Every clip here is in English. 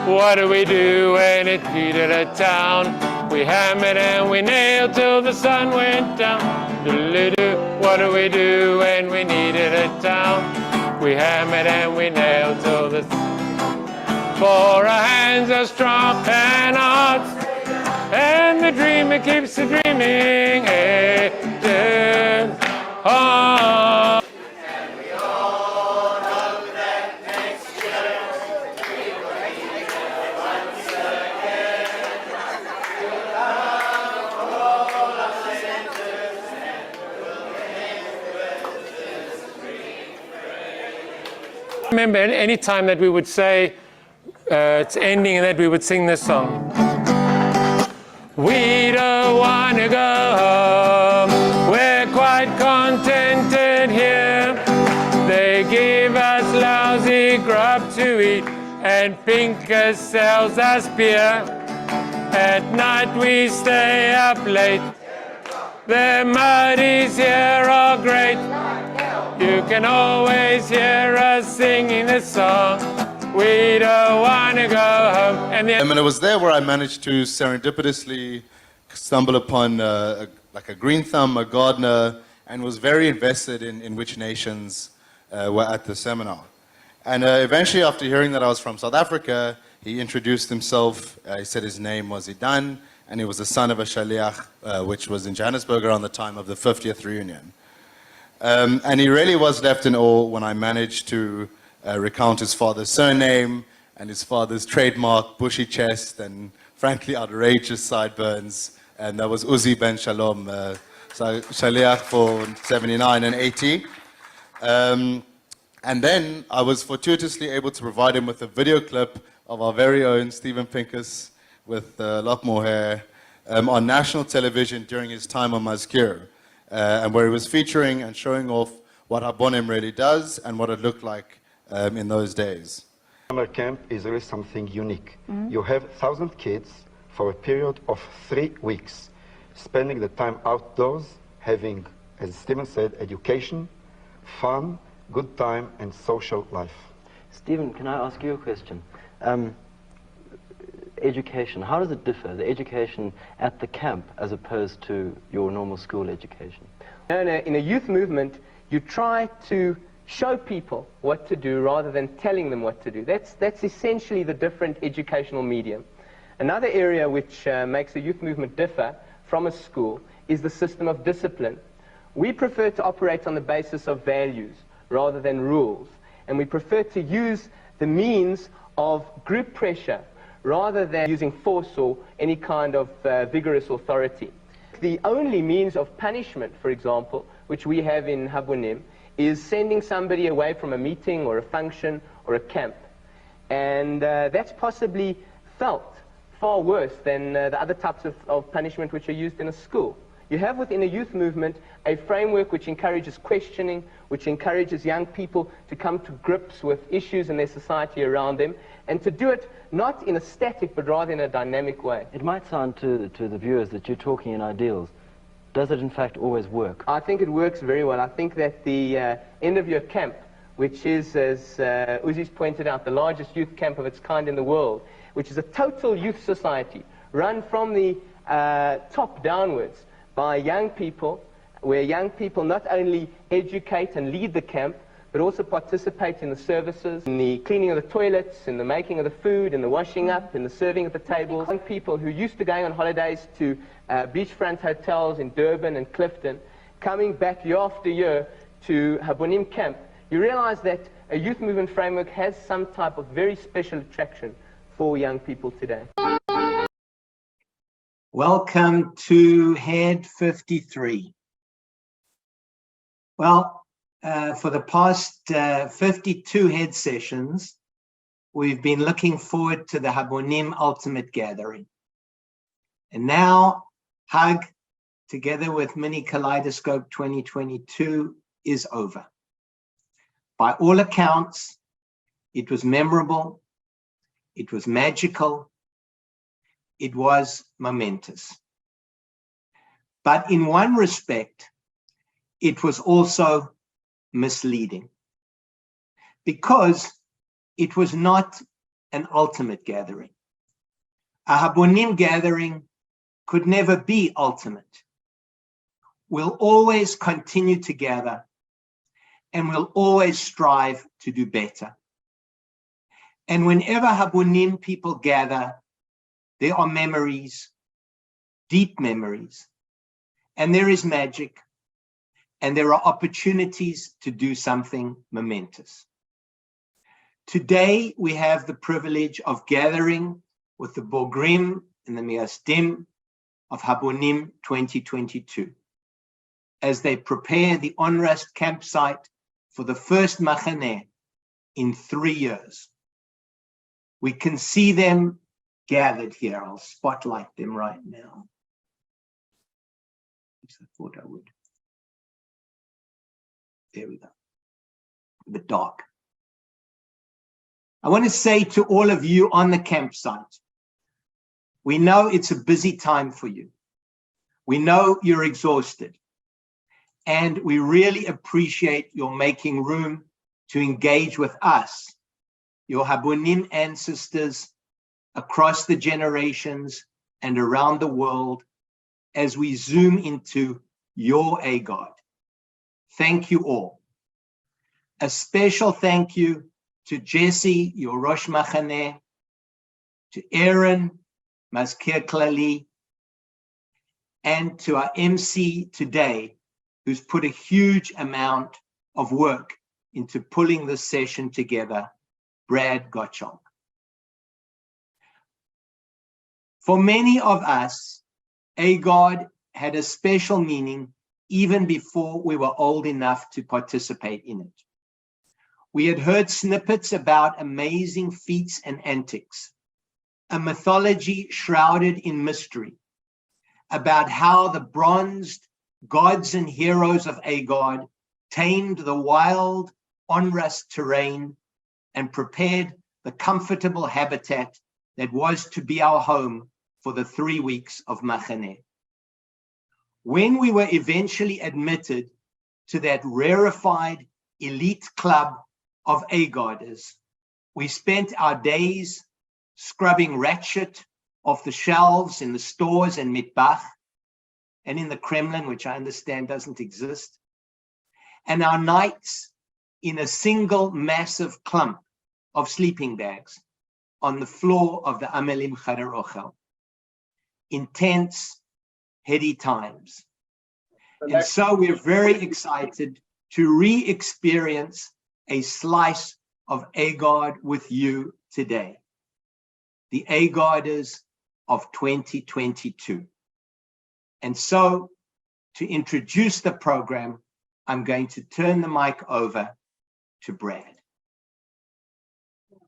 What do we do when it heated a town? We hammered and we nailed till the sun went down. Doodle-doo. What do we do when we needed a town? We hammered and we nailed till the for our hands are strong and our hearts, and the dreamer keeps a dreaming. Oh. I remember any time that we would say it's ending and that we would sing this song. We don't want to go home, we're quite contented here. They give us lousy grub to eat and Pincus sells us beer. At night we stay up late, the muddies here are great. You can always hear us singing this song. We don't want to go home. And it was there where I managed to serendipitously stumble upon like a green thumb, a gardener, and was very invested in which nations were at the seminar. And eventually, after hearing that I was from South Africa, he introduced himself. He said his name was Idan, and he was the son of a shaliach, which was in Johannesburg around the time of the 50th reunion. And he really was left in awe when I managed to recount his father's surname and his father's trademark bushy chest and frankly outrageous sideburns. And that was Uzi Ben Shalom, Shaliach for 79 and 80. And then I was fortuitously able to provide him with a video clip of our very own Stephen Pincus with a lot more hair on national television during his time on Mazkir. And where he was featuring and showing off what Habonim really does and what it looked like in those days. Summer camp is really something unique. You have 1,000 kids for a period of 3 weeks, spending the time outdoors, having, as Stephen said, education, fun, good time, and social life. Stephen, can I ask you a question? Education, how does it differ, the education at the camp as opposed to your normal school education? In a youth movement, you try to show people what to do rather than telling them what to do. That's essentially the different educational medium. Another area which makes a youth movement differ from a school is the system of discipline. We prefer to operate on the basis of values rather than rules, and we prefer to use the means of group pressure rather than using force or any kind of vigorous authority. The only means of punishment, for example, which we have in Habonim, is sending somebody away from a meeting or a function or a camp. And that's possibly felt far worse than the other types of punishment which are used in a school. You have within a youth movement a framework which encourages questioning, which encourages young people to come to grips with issues in their society around them, and to do it not in a static but rather in a dynamic way. It might sound to the viewers that you're talking in ideals. Does it in fact always work? I think it works very well. I think that the end of year camp, which is, as Uzi's pointed out, the largest youth camp of its kind in the world, which is a total youth society run from the top downwards by young people, where young people not only educate and lead the camp, but also participate in the services, in the cleaning of the toilets, in the making of the food, in the washing up, in the serving at the tables. Young people who used to going on holidays to beachfront hotels in Durban and Clifton, coming back year after year to Habonim camp, you realize that a youth movement framework has some type of very special attraction for young people today. Welcome to HED 53. Well, for the past 52 HED sessions, we've been looking forward to the Habonim Ultimate Gathering. And now, HUG, together with Mini Kaleidoscope 2022, is over. By all accounts, it was memorable, it was magical, it was momentous. But in one respect, it was also misleading, because it was not an ultimate gathering. A Habonim gathering could never be ultimate. We'll always continue to gather, and we'll always strive to do better. And whenever Habonim people gather, there are memories, deep memories, and there is magic, and there are opportunities to do something momentous. Today, we have the privilege of gathering with the Bogrim and the Miyasdim of Habonim 2022 as they prepare the Onrus campsite for the first Machaneh in 3 years. We can see them gathered here. I'll spotlight them right now. I thought I would. There we go. A bit dark. I want to say to all of you on the campsite, we know it's a busy time for you. We know you're exhausted. And we really appreciate your making room to engage with us, your Habonim ancestors across the generations and around the world, as we zoom into your AGOD. Thank you all. A special thank you to Jesse, your Roshei Machaneh, to Aaron, Mazkir Klali, and to our MC today, who's put a huge amount of work into pulling this session together, Brad Gottschalk. For many of us, AGOD had a special meaning even before we were old enough to participate in it. We had heard snippets about amazing feats and antics, a mythology shrouded in mystery, about how the bronzed gods and heroes of AGOD tamed the wild Onrus terrain and prepared the comfortable habitat that was to be our home for the 3 weeks of Machaneh. When we were eventually admitted to that rarefied elite club of AGODers, we spent our days scrubbing ratchet off the shelves in the stores and mitbach, and in the Kremlin, which I understand doesn't exist, and our nights in a single massive clump of sleeping bags on the floor of the Amelim Chader Ochel. Intense, heady times. And so we're very excited to re-experience a slice of AGOD with you today. The AGODers of 2022. And so, to introduce the program, I'm going to turn the mic over to Brad.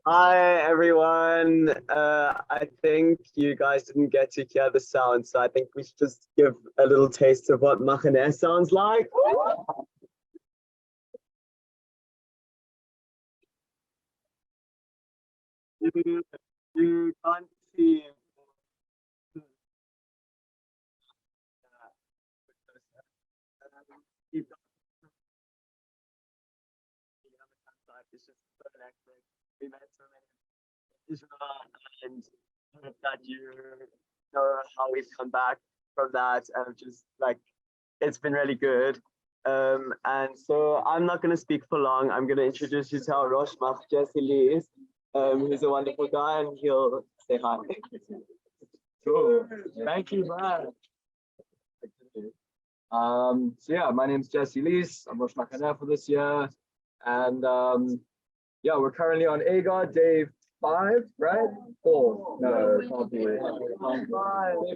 Hi, everyone. I think you guys didn't get to hear the sound, so I think we should just give a little taste of what Machaneh sounds like. You can't see. It's just so electric. We met so many Israel, and hope that you know how we've come back from that, and just like it's been really good. And so I'm not going to speak for long. I'm going to introduce you to our Rosh Machaneh, who's a wonderful guy, and he'll say hi. Cool. Thank you, man. So yeah, my name's Jesse Lees. I'm Roshei Machaneh for this year. And yeah, we're currently on AGOD day 5, right? 4. No, it can't be. Day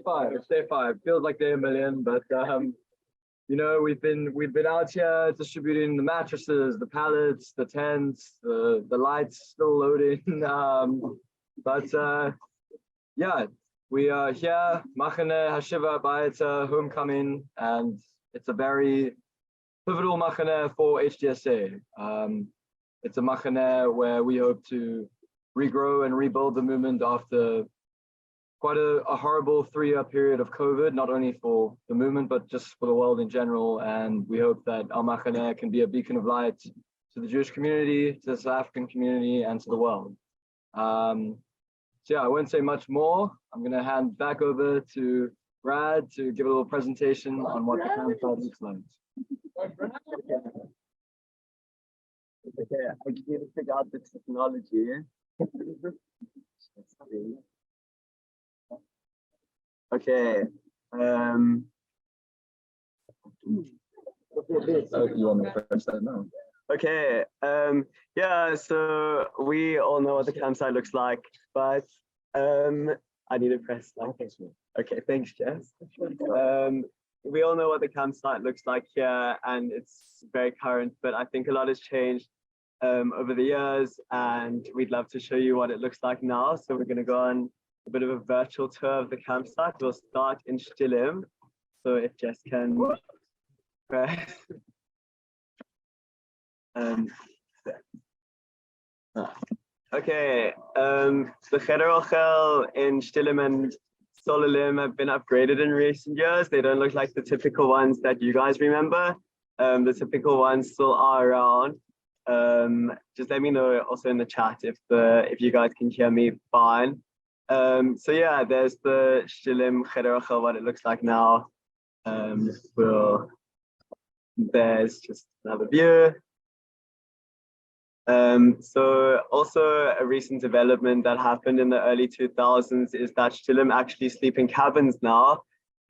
5. It's day 5. Feels like day a million, but you know, we've been out here distributing the mattresses, the pallets, the tents, the lights still loading. But yeah, we are here, Machaneh Hashiva Bayita, homecoming, and it's a very pivotal Machaneh for HDSA. It's a Machaneh where we hope to regrow and rebuild the movement after quite a horrible 3-year period of COVID, not only for the movement, but just for the world in general. And we hope that our Machaneh can be a beacon of light to the Jewish community, to the South African community, and to the world. So yeah, I won't say much more. I'm going to hand back over to Brad to give a little presentation on what the campsite looks like. Okay, I just need to figure out the technology. Okay. Oh, you want me to press that now? Okay. Yeah, so we all know what the campsite looks like, but I need to press that. Okay, thanks, Jess. We all know what the campsite looks like here, and it's very current, but I think a lot has changed over the years, and we'd love to show you what it looks like now. So we're going to go on a bit of a virtual tour of the campsite. We'll start in Shtilim. So if Jess can press. Okay, the Cheder Ochel in Shtilim and Solalim have been upgraded in recent years. They don't look like the typical ones that you guys remember. The typical ones still are around. Just let me know also in the chat if you guys can hear me fine. So yeah, there's the Shtilim Cheder Ochel, what it looks like now. There's just another view. So also a recent development that happened in the early 2000s is that Shtilim actually sleep in cabins now.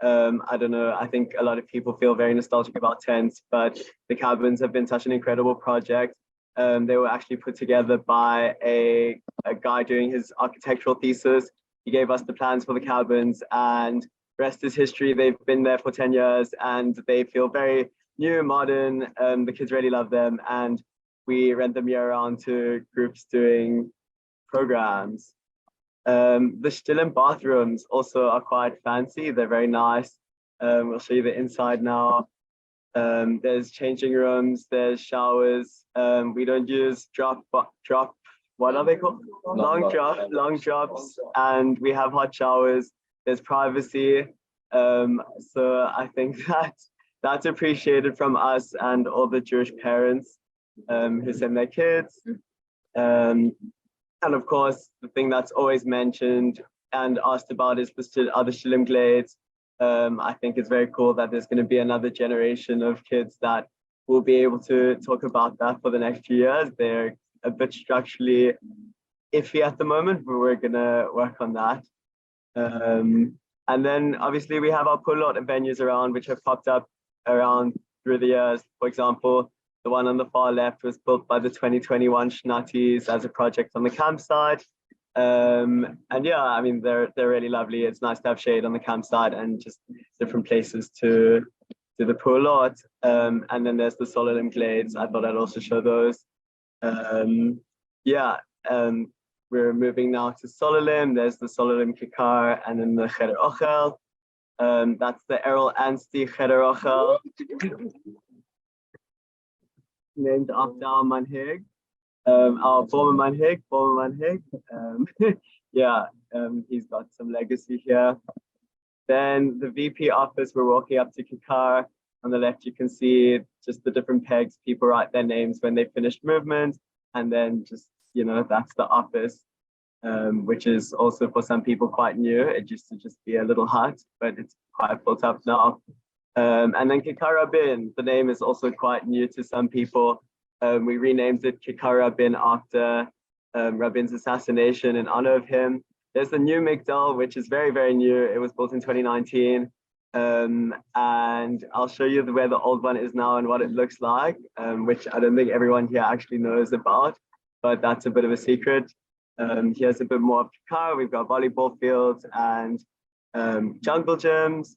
I don't know, I think a lot of people feel very nostalgic about tents, but the cabins have been such an incredible project. They were actually put together by a guy doing his architectural thesis. He gave us the plans for the cabins, and rest is history. They've been there for 10 years and they feel very new, modern. The kids really love them, and we rent them year round to groups doing programs. The Shtilim bathrooms also are quite fancy. They're very nice. We'll show you the inside now. There's changing rooms, there's showers. We don't use drop, what are they called? Long drops, and we have hot showers. There's privacy. So I think that's appreciated from us and all the Jewish parents who send their kids. And of course, the thing that's always mentioned and asked about is the other Shtilim glades. I think it's very cool that there's going to be another generation of kids that will be able to talk about that for the next few years. They're a bit structurally iffy at the moment, but we're going to work on that. And then obviously we have our pull lot of venues around, which have popped up around through the years. For example, the one on the far left was built by the 2021 Shnatis as a project on the campsite. And yeah, I mean, they're really lovely. It's nice to have shade on the campsite and just different places to do the pool lot. And then there's the Solalim glades. I thought I'd also show those. Yeah, we're moving now to Solalim. There's the Solalim Kikar and then the Cheder Ochel. That's the Errol Anstey Cheder Ochel, named after our manhig. Our former manhig. Yeah, he's got some legacy here. Then the VP office, we're walking up to Kikar. On the left, you can see just the different pegs. People write their names when they finished movement. And then just, you know, that's the office, which is also for some people quite new. It used to just be a little hut, but it's quite built up now. And then Kikar Rabin, the name is also quite new to some people. We renamed it Kikar Rabin after Rabin's assassination in honor of him. There's the new Migdal, which is very, very new. It was built in 2019. And I'll show you where the old one is now and what it looks like, which I don't think everyone here actually knows about, but that's a bit of a secret. Here's a bit more of Kikar. We've got volleyball fields and jungle gyms.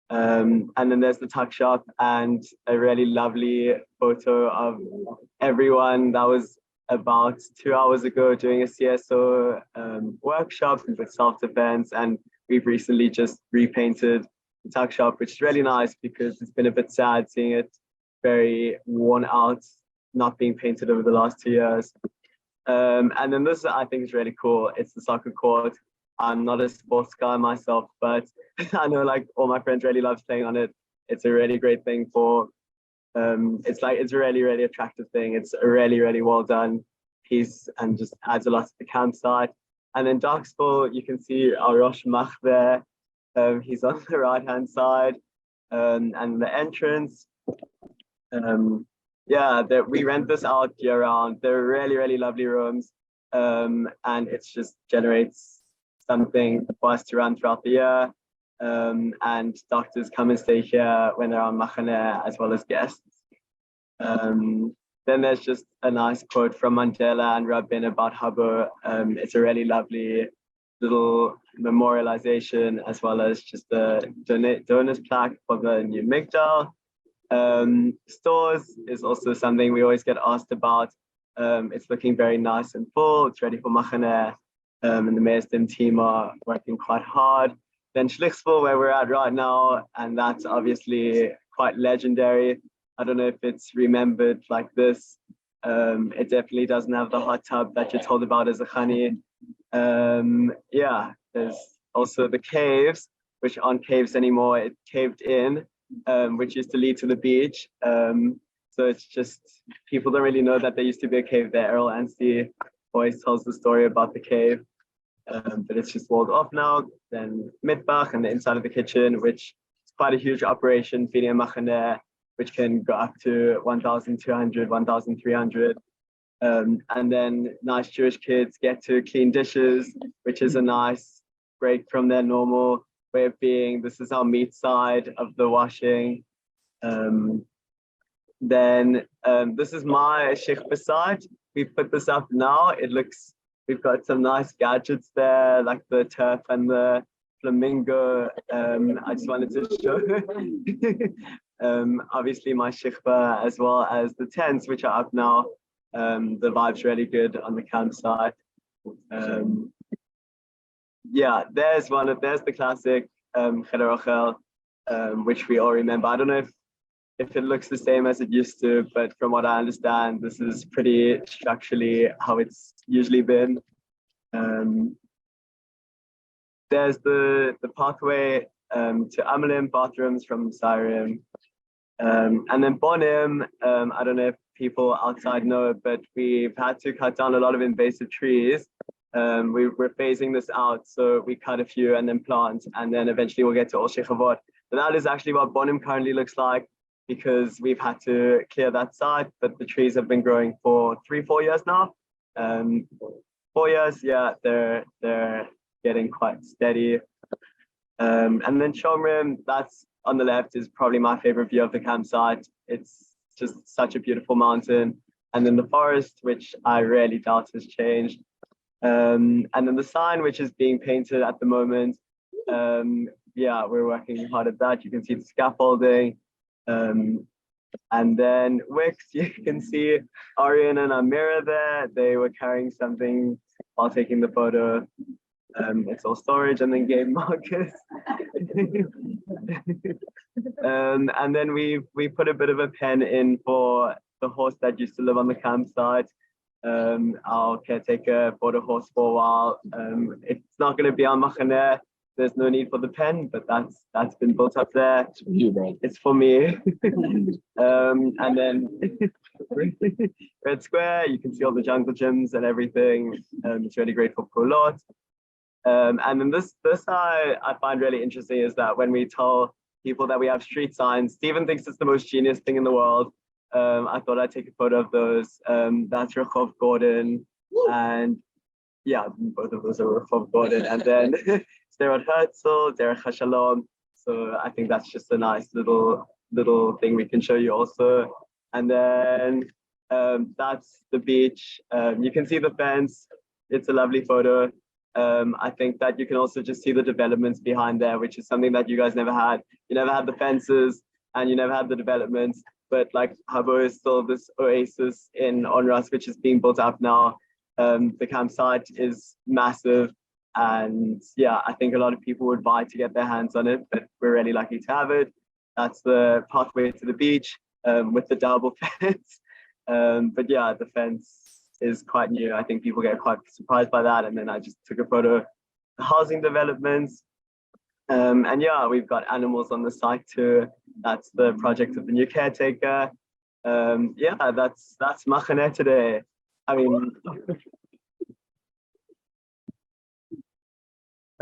And then there's the tuck shop and a really lovely photo of everyone that was about 2 hours ago doing a CSO workshop with self-defense. And we've recently just repainted the tuck shop, which is really nice because it's been a bit sad seeing it very worn out, not being painted over the last 2 years. And then this, I think, is really cool. It's the soccer court. I'm not a sports guy myself, but I know like all my friends really love playing on it. It's a really great thing for, it's a really, really attractive thing. It's a really, really well done piece and just adds a lot to the campsite. And then Darkspool, you can see our Roshei Machaneh there. He's on the right-hand side, and the entrance. Yeah, we rent this out year round. They're really, really lovely rooms, and it just generates something for us to run throughout the year. And doctors come and stay here when they're on Machaneh, as well as guests. Then there's just a nice quote from Mandela and Rabin about Habo. It's a really lovely little memorialization, as well as just the donors plaque for the new Migdal. Stores is also something we always get asked about. It's looking very nice and full. It's ready for Machaneh. And the Mayor's team are working quite hard. Then Schlichsville, where we're at right now, and that's obviously quite legendary. I don't know if it's remembered like this. It definitely doesn't have the hot tub that you're told about as a Chani. Yeah, there's also the caves, which aren't caves anymore. It caved in, which used to lead to the beach. So it's just, people don't really know that there used to be a cave there. Errol Anstey always tells the story about the cave, but it's just walled off now. Then Mitbach and the inside of the kitchen, which is quite a huge operation, feeding a Machaneh, which can go up to 1,200, 1,300. And then nice Jewish kids get to clean dishes, which is a nice break from their normal way of being. This is our meat side of the washing. Then this is my shikha side. We put this up now. It looks, we've got some nice gadgets there, like the turf and the flamingo. I just wanted to show. Obviously my shikha, as well as the tents, which are up now. The vibe's really good on the campsite. Yeah, there's the classic Cheder Rochel, which we all remember. I don't know if it looks the same as it used to, but from what I understand, this is pretty structurally how it's usually been. There's the pathway to Amalim bathrooms from Sirim. And then Bonim, I don't know if people outside know, but we've had to cut down a lot of invasive trees. We're phasing this out, so we cut a few and then plant, and then eventually we'll get to Ol Shechavot. But that is actually what Bonim currently looks like, because we've had to clear that side, but the trees have been growing for 3-4 years now. 4 years, yeah, they're getting quite steady. And then Shomrim, that's on the left, is probably my favorite view of the campsite. It's just such a beautiful mountain. And then the forest, which I really doubt has changed. And then the sign, which is being painted at the moment. Yeah, we're working hard at that. You can see the scaffolding. And then Wix, you can see Arian and Amira there. They were carrying something while taking the photo. It's all storage. And then Gabe Marcus. And then we put a bit of a pen in for the horse that used to live on the campsite. Our caretaker bought a horse for a while. It's not going to be on Machaneh. There's no need for the pen, but that's been built up there. It's for you, bro. It's for me. And then Red Square, you can see all the jungle gyms and everything. It's really great for Pulot. And then this I find really interesting is that when we tell people that we have street signs. Stephen thinks it's the most genius thing in the world. I thought I'd take a photo of those. That's Rehov Gordon, and yeah, both of those are Rehov Gordon, and then Sderot Herzl, Derech HaShalom. So I think that's just a nice little thing we can show you also. And then that's the beach. You can see the fence. It's a lovely photo. I think that you can also just see the developments behind there, which is something that you guys never had. You never had the fences and you never had the developments, but like Habo is still this oasis in Onrus, which is being built up now. The campsite is massive. And yeah, I think a lot of people would vie to get their hands on it, but we're really lucky to have it. That's the pathway to the beach with the double fence. But yeah, the fence is quite new. I think people get quite surprised by that. And then I just took a photo of the housing developments. And yeah, we've got animals on the site too. That's the project of the new caretaker. Yeah, that's Machaneh today. I mean,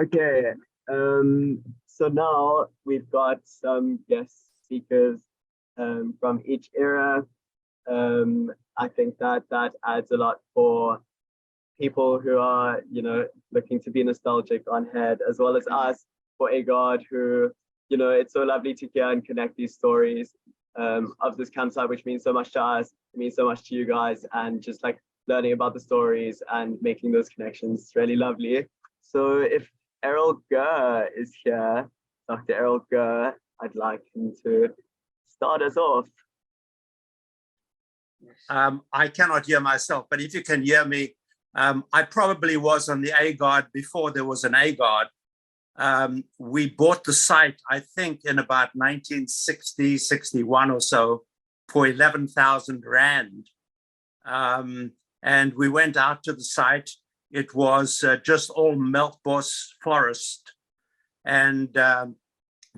okay. So now we've got some guest speakers from each era. I think that adds a lot for people who are, you know, looking to be nostalgic on HED, as well as us for AGOD, who, you know, it's so lovely to hear and connect these stories of this campsite, which means so much to us, it means so much to you guys, and just like learning about the stories and making those connections. It's really lovely. So if Errol Gurr is here, Dr. Errol Gurr, I'd like him to start us off. I cannot hear myself, but if you can hear me, I probably was on the AGOD before there was an AGOD. We bought the site, I think, in about 1960, 61 or so for 11,000 Rand. And we went out to the site. It was just all Melkbos forest. And the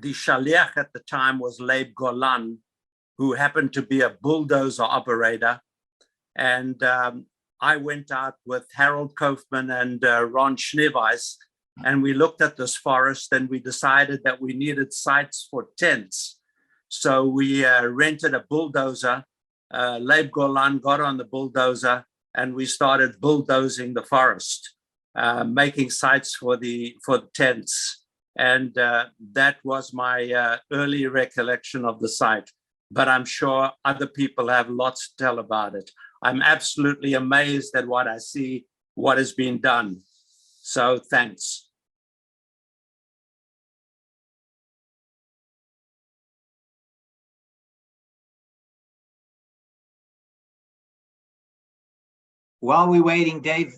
Shaliach at the time was Leib Golan, who happened to be a bulldozer operator. And I went out with Harold Kaufman and Ron Schneeweiss, and we looked at this forest and we decided that we needed sites for tents. So we rented a bulldozer. Leib Golan got on the bulldozer and we started bulldozing the forest, making sites for the tents. And that was my early recollection of the site. But I'm sure other people have lots to tell about it. I'm absolutely amazed at what I see, what has been done. So thanks. While we're waiting, Dave,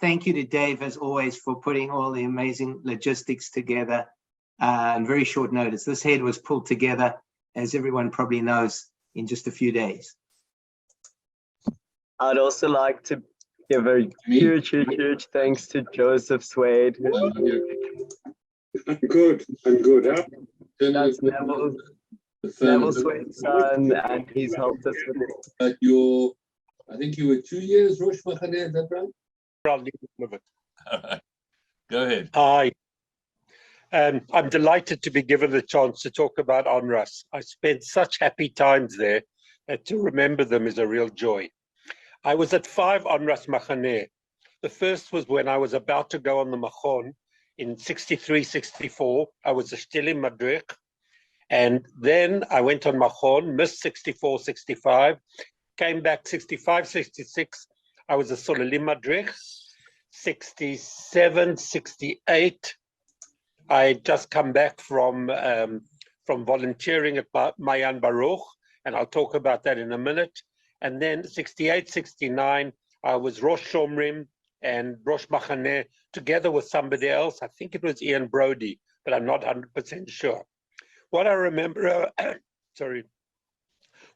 thank you to Dave, as always, for putting all the amazing logistics together on very short notice. This head was pulled together, as everyone probably knows, in just a few days. I'd also like to give a huge thanks to Joseph Swade. I'm good. Huh? That's Neville Swade's son, and he's helped us with it. I think you were 2 years Rosh Machaneh, is that right? I'll leave it. All right. Go ahead. Hi. I'm delighted to be given the chance to talk about Onrus. I spent such happy times there that to remember them is a real joy. I was at 5 Onrus Machaneh. The first was when I was about to go on the Machon in 63, 64. I was a Shtilim Madrich. And then I went on Machon, missed 64, 65, came back 65, 66. I was a Solalim Madrich. 67, 68. I just come back from volunteering at Mayan Baruch, and I'll talk about that in a minute. And then 68, 69, I was Rosh Shomrim and Rosh Machaneh together with somebody else. I think it was Ian Brody, but I'm not 100% sure. What I remember,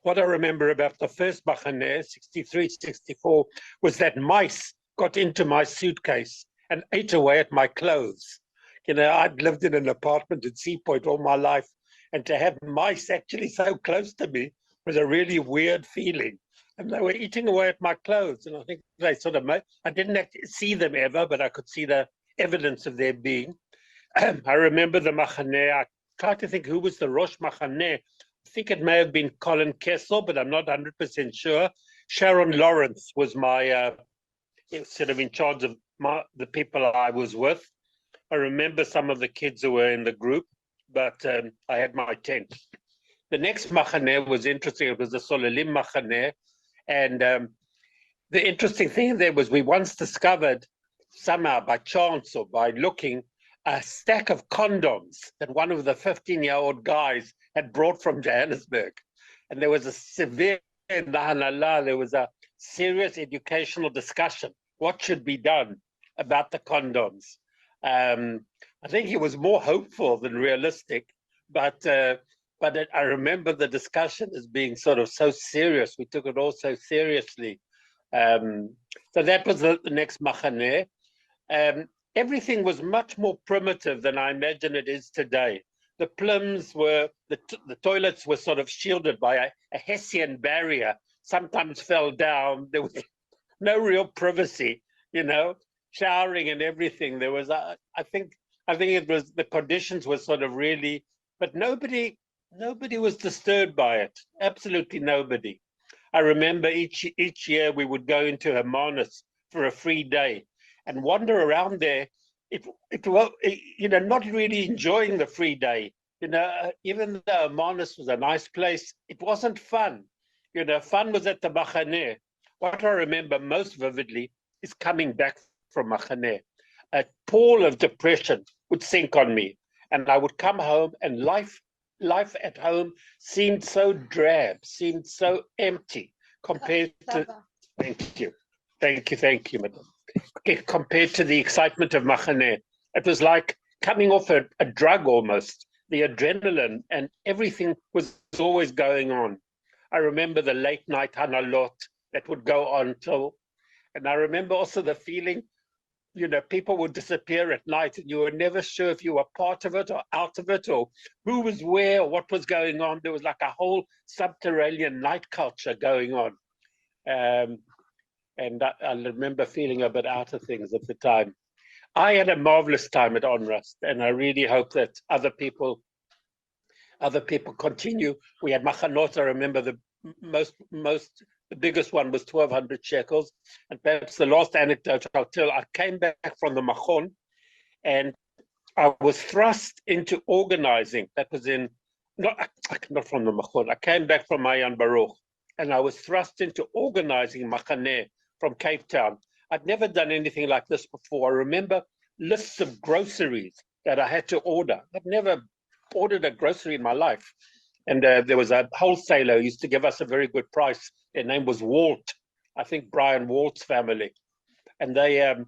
what I remember about the first Machaneh, 63, 64, was that mice got into my suitcase and ate away at my clothes. You know, I'd lived in an apartment at Seapoint all my life, and to have mice actually so close to me was a really weird feeling. And they were eating away at my clothes, and I think they sort of, I didn't actually see them ever, but I could see the evidence of their being. I remember the Machaneh, trying to think who was the Rosh Machaneh. I think it may have been Colin Kessel, but I'm not 100% sure. Sharon Lawrence was my sort of in charge of the people I was with. I remember some of the kids who were in the group, but I had my tent. The next Machaneh was interesting. It was the Sololim Machaneh. And the interesting thing there was we once discovered somehow by chance or by looking a stack of condoms that one of the 15-year-old guys had brought from Johannesburg. And there was a severe, there was a serious educational discussion. What should be done about the condoms? I think he was more hopeful than realistic, but I remember the discussion as being sort of so serious. We took it all so seriously. So that was the next Machaneh. Everything was much more primitive than I imagine it is today. The plims were, the toilets were sort of shielded by a Hessian barrier, sometimes fell down. There was no real privacy, you know, showering and everything. There was, I think it was, the conditions were sort of really, but nobody was disturbed by it. Absolutely nobody. I remember each year we would go into Hermanus for a free day and wander around there. You know, not really enjoying the free day. You know, even though Hermanus was a nice place, it wasn't fun. You know, fun was at the Machaneh. What I remember most vividly is coming back from Machaneh. A pall of depression would sink on me, and I would come home, and life at home seemed so drab, seemed so empty compared to. Thank you, madam. Compared to the excitement of Machaneh, it was like coming off a drug almost. The adrenaline and everything was always going on. I remember the late night hanalot that would go on till, and I remember also the feeling, you know, people would disappear at night and you were never sure if you were part of it or out of it or who was where or what was going on. There was like a whole subterranean night culture going on. And I remember feeling a bit out of things at the time. I had a marvelous time at Onrus, and I really hope that other people continue. We had Machanot. I remember the biggest one was 1,200 shekels. And perhaps the last anecdote I'll tell, I came back from the Machon and I was thrust into organizing. That was not from the Machon. I came back from Mayan Baruch and I was thrust into organizing Machaneh from Cape Town. I'd never done anything like this before. I remember lists of groceries that I had to order. I'd never ordered a grocery in my life. And there was a wholesaler who used to give us a very good price. Their name was Walt, I think Brian Walt's family. And I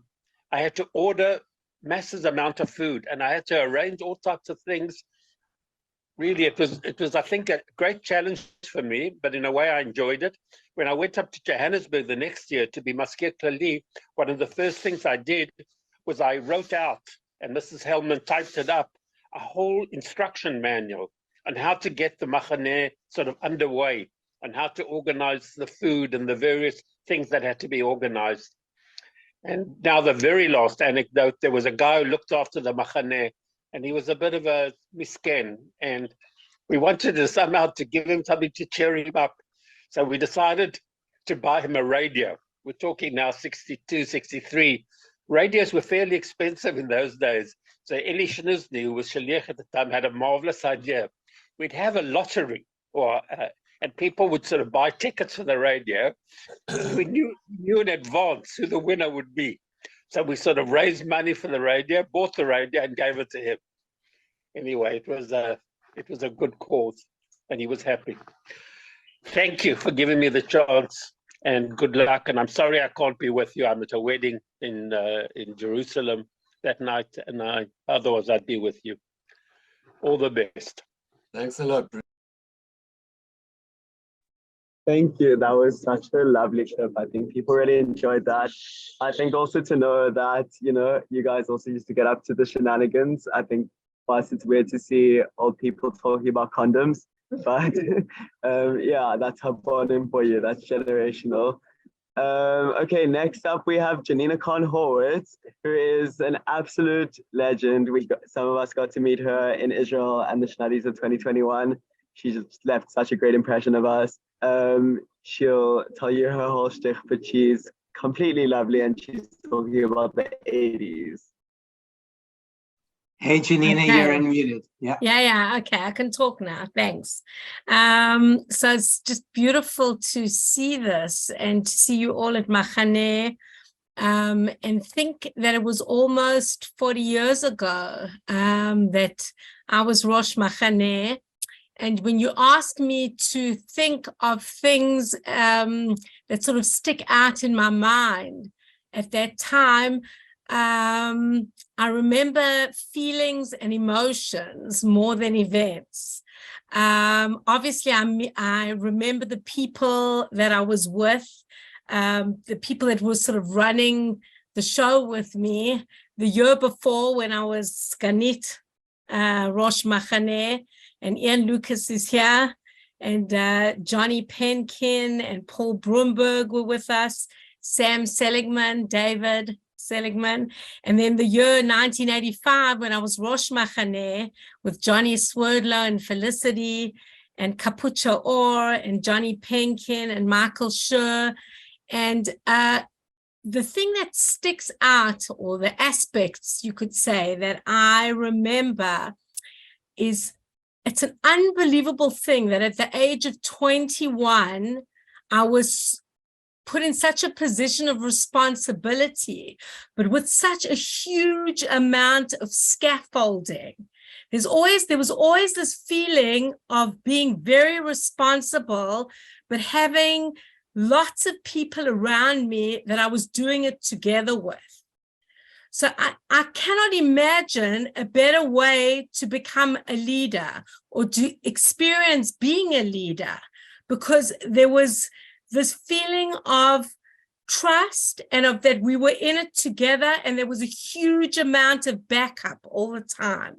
had to order massive amount of food and I had to arrange all types of things. Really, it was, I think, a great challenge for me, but in a way I enjoyed it. When I went up to Johannesburg the next year to be Masker Klali, one of the first things I did was I wrote out, and Mrs. Hellman typed it up, a whole instruction manual on how to get the Machaneh sort of underway and how to organize the food and the various things that had to be organized. And now the very last anecdote, there was a guy who looked after the Machaneh, and he was a bit of a misken, and we wanted to somehow to give him something to cheer him up. So we decided to buy him a radio. We're talking now 62, 63. Radios were fairly expensive in those days. So Eli Shnuzny, who was Shaliach at the time, had a marvelous idea. We'd have a lottery, and people would sort of buy tickets for the radio. We knew in advance who the winner would be. So we sort of raised money for the radio, bought the radio, and gave it to him. Anyway, it was a good cause, and he was happy. Thank you for giving me the chance, and good luck. And I'm sorry I can't be with you. I'm at a wedding in Jerusalem that night, and otherwise I'd be with you. All the best. Thanks a lot. Thank you. That was such a lovely trip. I think people really enjoyed that. I think also to know that, you know, you guys also used to get up to the shenanigans. I think for us, it's weird to see old people talking about condoms, but yeah, that's happening for you. That's generational. Okay, next up we have Janina Khan-Horowitz, who is an absolute legend. Some of us got to meet her in Israel and the Shnadis of 2021. She just left such a great impression of us. She'll tell you her whole shtick, but she's completely lovely and she's talking about the 80s. Hey, Janina, Okay. you're unmuted. Yeah. Yeah. Okay, I can talk now. Thanks. So it's just beautiful to see this and to see you all at Machaneh, and think that it was almost 40 years ago that I was Rosh Machaneh. And when you ask me to think of things that sort of stick out in my mind at that time, I remember feelings and emotions more than events. Obviously, I remember the people that I was with, the people that were sort of running the show with me. The year before, when I was Sganit Rosh Machaneh, and Ian Lucas is here, and Johnny Penkin and Paul Brumberg were with us, Sam Seligman, David Seligman. And then the year 1985, when I was Rosh Machaneh with Johnny Swerdlow and Felicity and Kapucha Orr and Johnny Penkin and Michael Schur. And the thing that sticks out, or the aspects you could say that I remember, is it's an unbelievable thing that at the age of 21, I was put in such a position of responsibility, but with such a huge amount of scaffolding. There was always this feeling of being very responsible, but having lots of people around me that I was doing it together with. So I cannot imagine a better way to become a leader or to experience being a leader, because there was this feeling of trust and of that we were in it together, and there was a huge amount of backup all the time.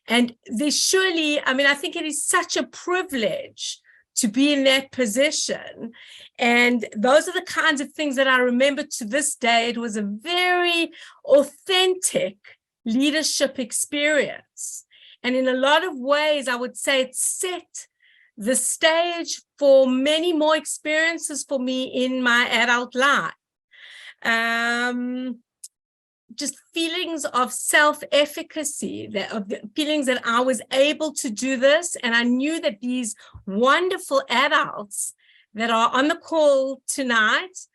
And there's surely, I think it is such a privilege to be in that position. And those are the kinds of things that I remember to this day. It was a very authentic leadership experience. And in a lot of ways, I would say it set the stage for many more experiences for me in my adult life. Just feelings of self-efficacy, of the feelings that I was able to do this. And I knew that these wonderful adults that are on the call tonight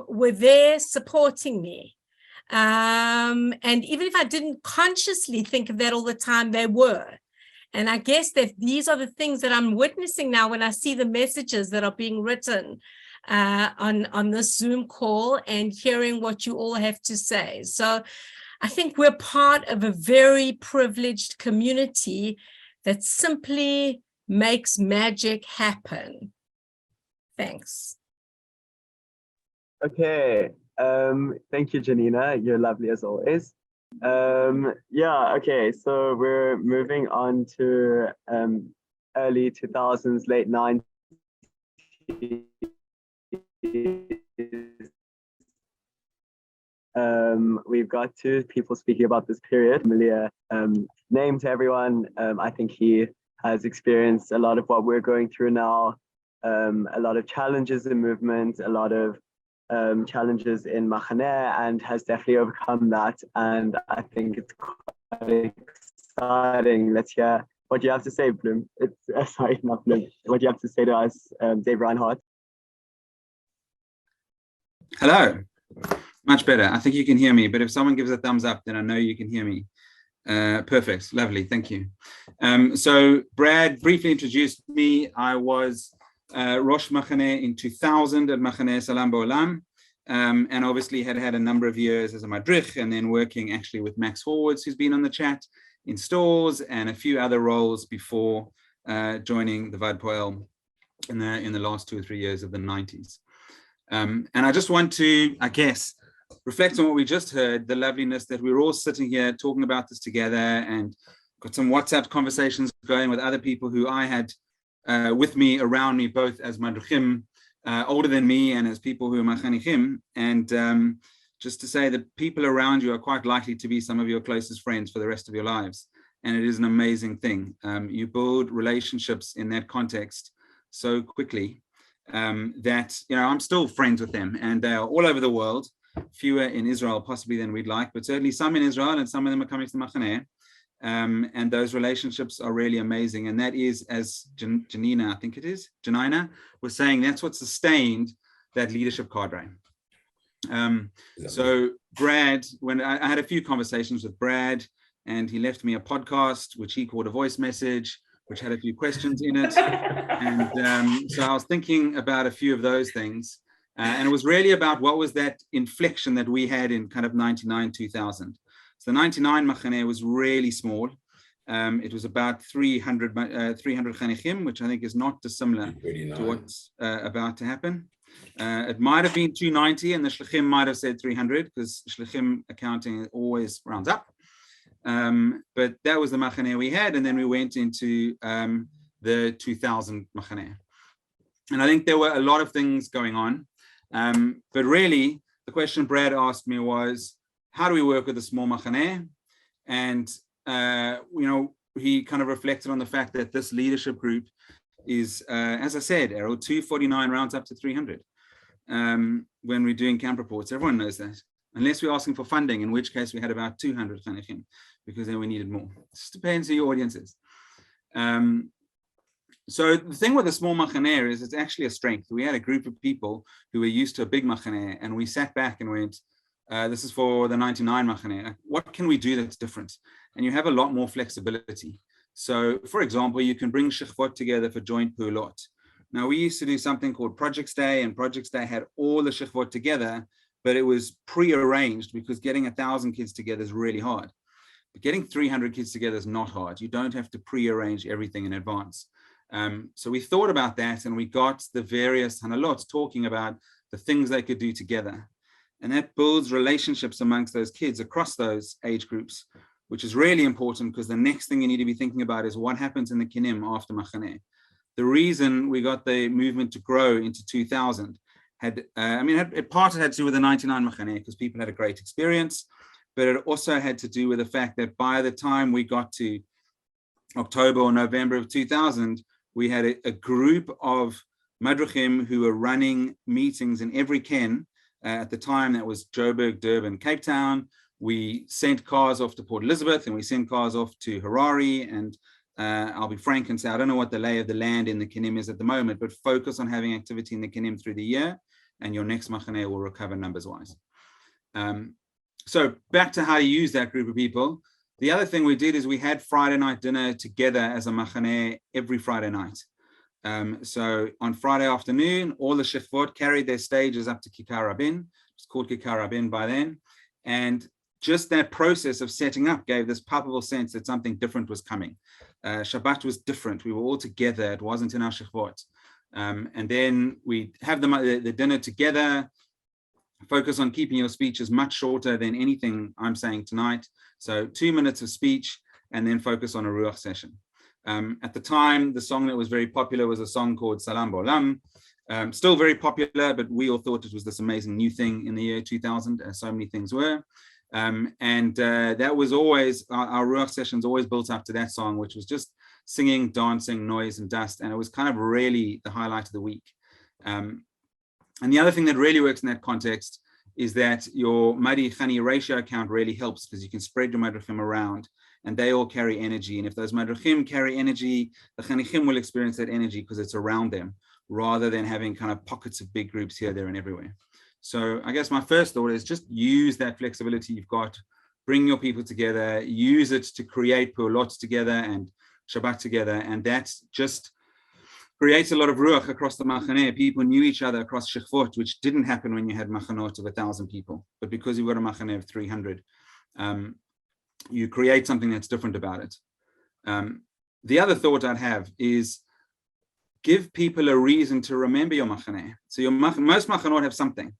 were there supporting me. And even if I didn't consciously think of that all the time, they were. And I guess that these are the things that I'm witnessing now when I see the messages that are being written on this Zoom call and hearing what you all have to say. So I think we're part of a very privileged community that simply makes magic happen. Thanks. Okay, thank you, Janina. You're lovely as always. Okay, so we're moving on to early 2000s, late 90s. We've got two people speaking about this period. Familiar name to everyone. I think he has experienced a lot of what we're going through now, a lot of challenges in movement, a lot of challenges in Machaneh, and has definitely overcome that. And I think it's quite exciting. Let's hear what you have to say, Bloom. Sorry, not Bloom. What you have to say to us, Dave Reinhardt. Hello, much better. I think you can hear me, but if someone gives a thumbs up, then I know you can hear me. Perfect, lovely, thank you. So Brad briefly introduced me. I was Rosh Machaneh in 2000 at Machaneh Salam Ba'olam, and obviously had a number of years as a madrich, and then working actually with Max Horowitz, who's been on the chat, in stores, and a few other roles before joining the Vad Poel in the last 2 or 3 years of the 90s. And I just want to, I guess, reflect on what we just heard, the loveliness that we're all sitting here talking about this together, and got some WhatsApp conversations going with other people who I had with me, around me, both as madruchim older than me and as people who are Machanichim, and just to say that people around you are quite likely to be some of your closest friends for the rest of your lives. And it is an amazing thing. You build relationships in that context so quickly that, you know, I'm still friends with them, and they are all over the world, fewer in Israel possibly than we'd like, but certainly some in Israel, and some of them are coming to Machaneh. And those relationships are really amazing. And that is, as Janina, I think it is, Janina was saying, that's what sustained that leadership cadre. So Brad, when I had a few conversations with Brad, and he left me a podcast, which he called a voice message, which had a few questions in it. And so I was thinking about a few of those things. And it was really about what was that inflection that we had in kind of 99, 2000. So the 99 Machaneh was really small. It was about 300 Chanichim, which I think is not dissimilar to what's about to happen. It might have been 290, and the Shlichim might have said 300, because Shlichim accounting always rounds up. But that was the Machaneh we had, and then we went into the 2000 Machaneh. And I think there were a lot of things going on. But really, the question Brad asked me was, how do we work with a small Machaneh? And, you know, he kind of reflected on the fact that this leadership group is, as I said, Errol, 249 rounds up to 300 when we're doing camp reports. Everyone knows that. Unless we're asking for funding, in which case we had about 200 Chanichim, because then we needed more. It just depends who your audience is. So the thing with a small Machaneh is it's actually a strength. We had a group of people who were used to a big Machaneh, and we sat back and went, this is for the 99 Machaneh. What can we do that's different? And you have a lot more flexibility. So, for example, you can bring Shechvot together for joint Pulot. Now, we used to do something called Projects Day, and Projects Day had all the Shechvot together, but it was pre-arranged, because getting 1,000 kids together is really hard. But getting 300 kids together is not hard. You don't have to pre-arrange everything in advance. So we thought about that, and we got the various Hanalot talking about the things they could do together. And that builds relationships amongst those kids across those age groups, which is really important, because the next thing you need to be thinking about is what happens in the Kinim after Machaneh. The reason we got the movement to grow into 2000 had, part had to do with the 99 Machaneh, because people had a great experience, but it also had to do with the fact that by the time we got to October or November of 2000, we had a group of Madruchim who were running meetings in every Ken. At the time, that was Joburg, Durban, Cape Town. We sent cars off to Port Elizabeth, and we sent cars off to Harare. And I'll be frank and say, I don't know what the lay of the land in the Kinim is at the moment, but focus on having activity in the Kinim through the year, and your next Machaneh will recover numbers-wise. So back to how to use that group of people. The other thing we did is we had Friday night dinner together as a Machaneh every Friday night. So on Friday afternoon, all the Shechvot carried their stages up to Kikar Rabin. It's called Kikar Rabin by then. And just that process of setting up gave this palpable sense that something different was coming. Shabbat was different. We were all together. It wasn't in our Shechvot. And then we have the dinner together. Focus on keeping your speeches much shorter than anything I'm saying tonight. So 2 minutes of speech, and then focus on a Ruach session. At the time, the song that was very popular was a song called Salam B'Olam. Still very popular, but we all thought it was this amazing new thing in the year 2000, as so many things were. That was always, our Ruach sessions always built up to that song, which was just singing, dancing, noise, and dust. And it was kind of really the highlight of the week. And the other thing that really works in that context is that your Madi Chani ratio count really helps, because you can spread your Madruchim around, and they all carry energy. And if those Madruchim carry energy, the Chanichim will experience that energy because it's around them, rather than having kind of pockets of big groups here, there, and everywhere. So I guess my first thought is just use that flexibility you've got, bring your people together, use it to create Pulot together and Shabbat together, and that's just creates a lot of ruach across the Machaneh. People knew each other across Shechvot, which didn't happen when you had Machanot of 1,000 people. But because you've got a Machaneh of 300, you create something that's different about it. The other thought I'd have is give people a reason to remember your Machaneh. So your most Machanot have something.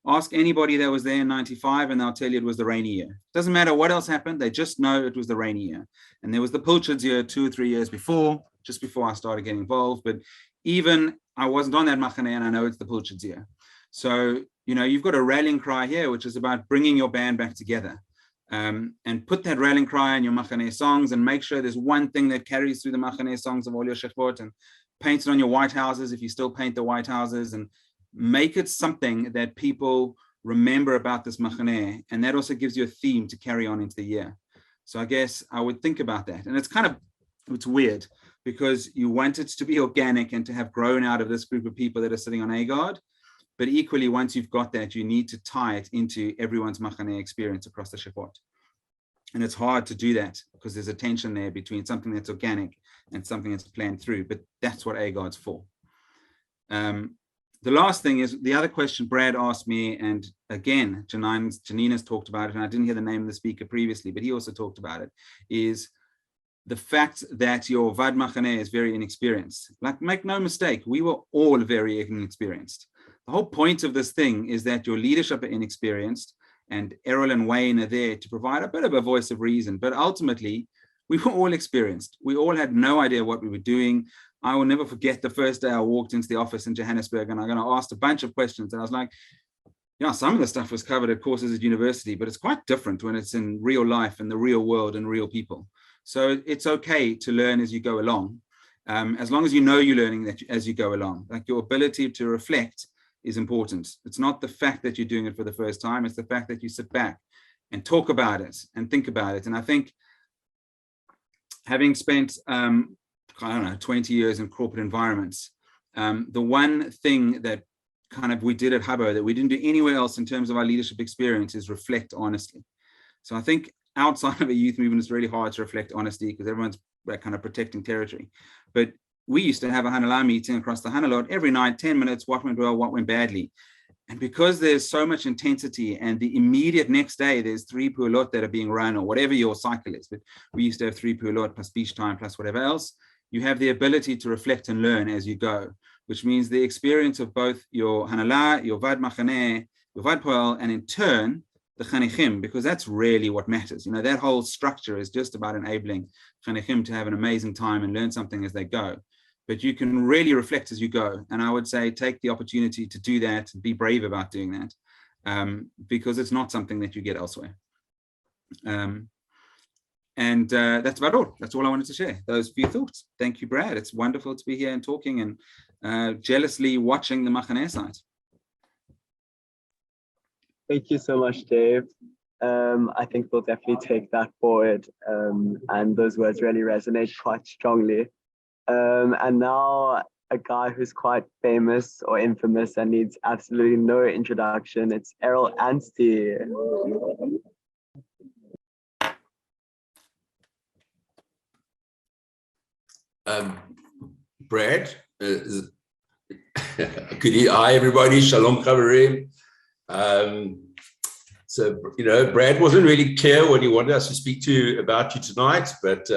Ask anybody that was there in 95 and they'll tell you it was the rainy year. Doesn't matter what else happened, they just know it was the rainy year. And there was the Pilchard's year 2 or 3 years before, just before I started getting involved. But even I wasn't on that Machaneh, and I know it's the Pulchadzia. So, you know, you've got a rallying cry here, which is about bringing your band back together. And put that rallying cry in your Machaneh songs, and make sure there's one thing that carries through the Machaneh songs of all your shechot, and paint it on your white houses if you still paint the white houses, and make it something that people remember about this Machaneh, and that also gives you a theme to carry on into the year. So I guess I would think about that. And it's weird because you want it to be organic and to have grown out of this group of people that are sitting on AGOD. But equally, once you've got that, you need to tie it into everyone's Machaneh experience across the Shepot. And it's hard to do that because there's a tension there between something that's organic and something that's planned through, but that's what AGOD's for. The last thing is the other question Brad asked me, and again, Janina's talked about it, and I didn't hear the name of the speaker previously, but he also talked about it, is the fact that your Vad Machaneh is very inexperienced. Like, make no mistake, we were all very inexperienced. The whole point of this thing is that your leadership are inexperienced, and Errol and Wayne are there to provide a bit of a voice of reason, but ultimately, we were all experienced. We all had no idea what we were doing. I will never forget the first day I walked into the office in Johannesburg, and I'm going to ask a bunch of questions. And I was like, yeah, some of the stuff was covered at courses at university, but it's quite different when it's in real life and the real world and real people. So it's okay to learn as you go along, as long as you know you're learning that as you go along. Like, your ability to reflect is important. It's not the fact that you're doing it for the first time, it's the fact that you sit back and talk about it and think about it. And I think having spent, I don't know, 20 years in corporate environments, the one thing that kind of we did at Hubbo that we didn't do anywhere else in terms of our leadership experience is reflect honestly. So I think outside of a youth movement, it's really hard to reflect honesty because everyone's kind of protecting territory. But we used to have a Hanallah meeting across the Hanalot every night, 10 minutes, what went well, what went badly. And because there's so much intensity, and the immediate next day, there's 3 pu'alot that are being run, or whatever your cycle is, but we used to have 3 pu'alot plus beach time plus whatever else. You have the ability to reflect and learn as you go, which means the experience of both your Hanallah, your Vad Machaneh, your Vad Poel, and in turn, the Chanichim, because that's really what matters. You know, that whole structure is just about enabling Chanichim to have an amazing time and learn something as they go. But you can really reflect as you go. And I would say take the opportunity to do that, and be brave about doing that, because it's not something that you get elsewhere. That's about all. That's all I wanted to share, those few thoughts. Thank you, Brad. It's wonderful to be here and talking and jealously watching the Machaneh site. Thank you so much, Dave. I think we'll definitely take that forward, and those words really resonate quite strongly. And now a guy who's quite famous or infamous and needs absolutely no introduction. It's Errol Anstey. Brad, hi everybody, shalom chaverim. So, you know, Brad wasn't really clear what he wanted us to speak about you tonight, but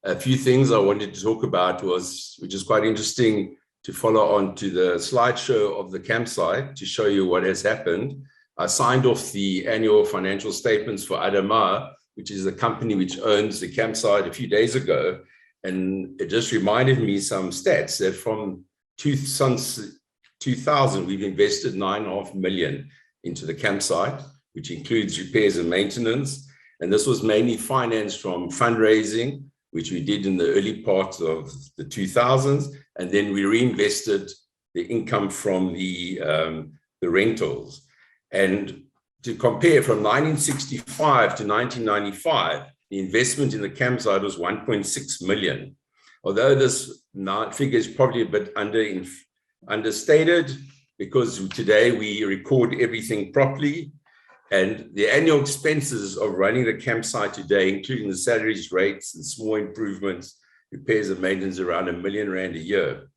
a few things I wanted to talk about which is quite interesting to follow on to the slideshow of the campsite to show you what has happened. I signed off the annual financial statements for Adama, which is the company which owns the campsite, a few days ago. And it just reminded me some stats that from 2000, we've invested 9.5 million into the campsite, which includes repairs and maintenance. And this was mainly financed from fundraising, which we did in the early part of the 2000s. And then we reinvested the income from the rentals. And to compare, from 1965 to 1995, the investment in the campsite was 1.6 million. Although this figure is probably a bit understated, because today we record everything properly. And the annual expenses of running the campsite today, including the salaries, rates, and small improvements, repairs and maintenance, around R1 million a year.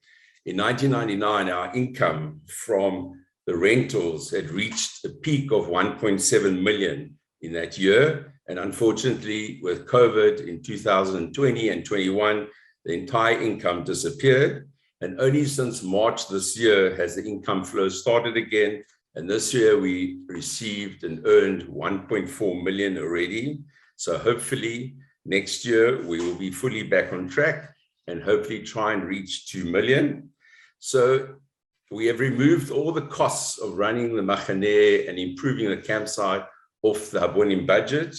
In 1999, our income from the rentals had reached a peak of 1.7 million in that year. And unfortunately, with COVID in 2020 and 21, the entire income disappeared. And only since March this year has the income flow started again. And this year we received and earned 1.4 million already. So hopefully next year we will be fully back on track and hopefully try and reach 2 million. So we have removed all the costs of running the Machaneh and improving the campsite off the Habonim budget.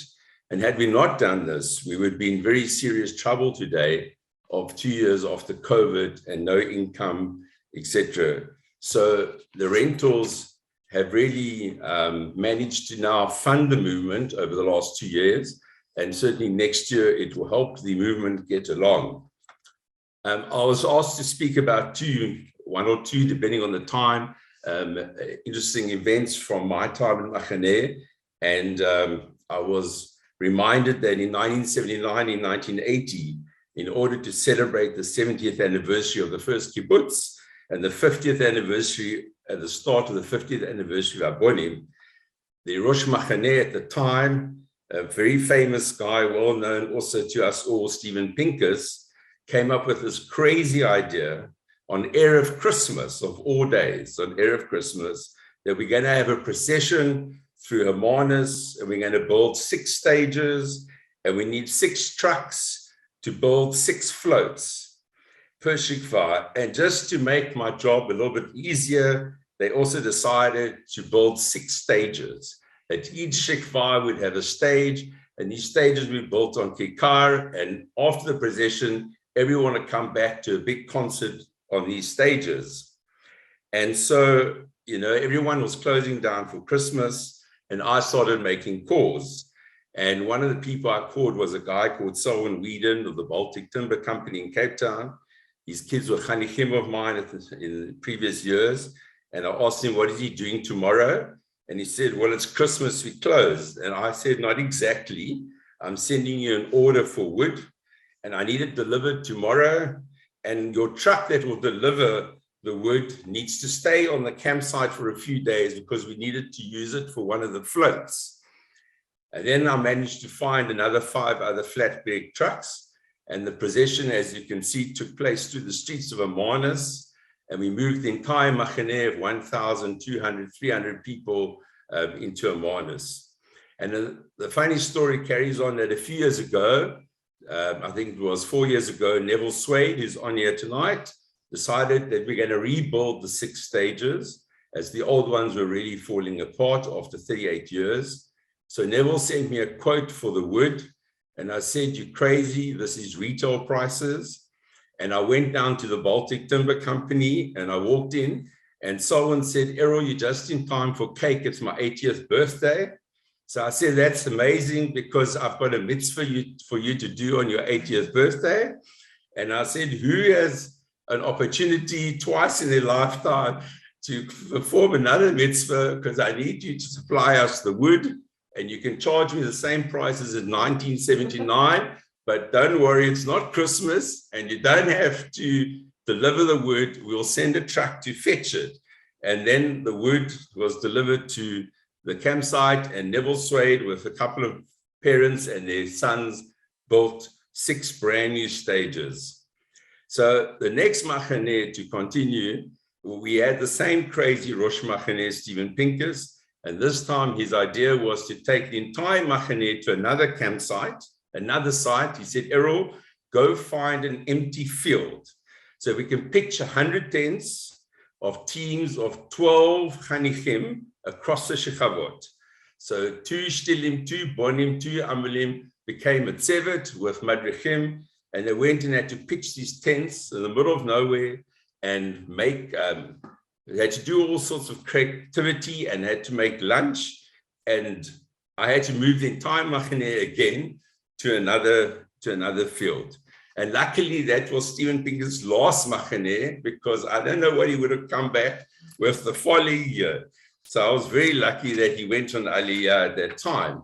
And had we not done this, we would be in very serious trouble today of 2 years after COVID and no income, etc. So the rentals have really managed to now fund the movement over the last 2 years. And certainly next year, it will help the movement get along. I was asked to speak about one or two, depending on the time, interesting events from my time in Machaneh. And I was reminded that in 1979 and 1980, in order to celebrate the 70th anniversary of the first kibbutz and the 50th anniversary, at the start of the 50th anniversary of Habonim, the Roshei Machaneh at the time, a very famous guy, well known also to us all, Stephen Pincus, came up with this crazy idea on Erev Christmas, of all days, on Erev Christmas, that we're going to have a procession through Hamanus, and we're going to build 6 stages, and we need 6 trucks to build 6 floats per shikvar. And just to make my job a little bit easier, they also decided to build 6 stages. That each shikvar would have a stage, and these stages we built on Kikar, and after the procession, everyone would come back to a big concert on these stages. And so, you know, everyone was closing down for Christmas, and I started making calls. And one of the people I called was a guy called Selwyn Whedon of the Baltic Timber Company in Cape Town. His kids were chanichim of mine in the previous years. And I asked him, what is he doing tomorrow? And he said, well, it's Christmas, we closed. And I said, not exactly. I'm sending you an order for wood, and I need it delivered tomorrow. And your truck that will deliver the wood needs to stay on the campsite for a few days because we needed to use it for one of the floats. And then I managed to find another 5 other flatbed trucks. And the procession, as you can see, took place through the streets of Hamanus. And we moved the entire Machaneh of 1,200, 300 people into Hamanus. And the funny story carries on that a few years ago, I think it was 4 years ago, Neville Swade, who's on here tonight, decided that we're going to rebuild the 6 stages as the old ones were really falling apart after 38 years. So Neville sent me a quote for the wood, and I said, you're crazy, this is retail prices. And I went down to the Baltic Timber Company and I walked in, and someone said, Errol, you're just in time for cake, it's my 80th birthday. So I said, that's amazing because I've got a mitzvah for you to do on your 80th birthday. And I said, who has an opportunity twice in their lifetime to perform another mitzvah, because I need you to supply us the wood, and you can charge me the same price as in 1979, but don't worry, it's not Christmas, and you don't have to deliver the wood. We'll send a truck to fetch it. And then the wood was delivered to the campsite, and Neville Swade with a couple of parents and their sons built 6 brand new stages. So the next Machaneh, to continue, we had the same crazy Rosh Machaneh, Stephen Pincus, and this time his idea was to take the entire Machaneh to another campsite, another site. He said, Errol, go find an empty field. So we can pitch 100 tents of teams of 12 chanichim across the Shechavot. So 2 shtilim, 2 bonim, 2 amelim became a tzevet with madrichim, and they went and had to pitch these tents in the middle of nowhere and make, they had to do all sorts of creativity and had to make lunch. And I had to move the entire Machaneh again to another field. And luckily that was Stephen Pincus' last Machaneh, because I don't know what he would have come back with the following year. So I was very lucky that he went on Aliyah at that time.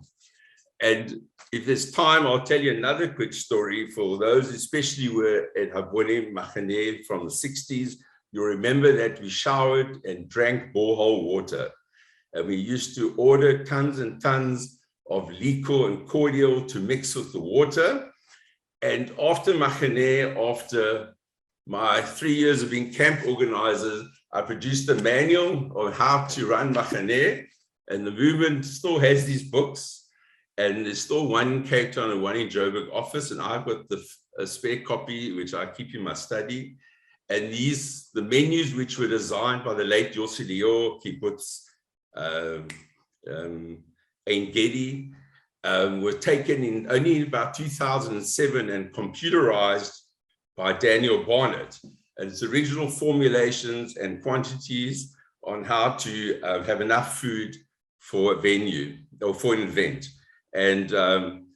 And if there's time, I'll tell you another quick story for those, especially who were at Habonim Machaneh from the 60s. You remember that we showered and drank borehole water. And we used to order tons and tons of liquor and cordial to mix with the water. And after Machaneh, after my 3 years of being camp organizer, I produced a manual on how to run Machaneh, and the movement still has these books, and there's still one in Cape Town and one in Joburg office, and I've got a spare copy, which I keep in my study. And the menus which were designed by the late Yossi Lior, Kibbutz Ein Gedi, were taken in only in about 2007 and computerized by Daniel Barnett. And its original formulations and quantities on how to have enough food for a venue or for an event. And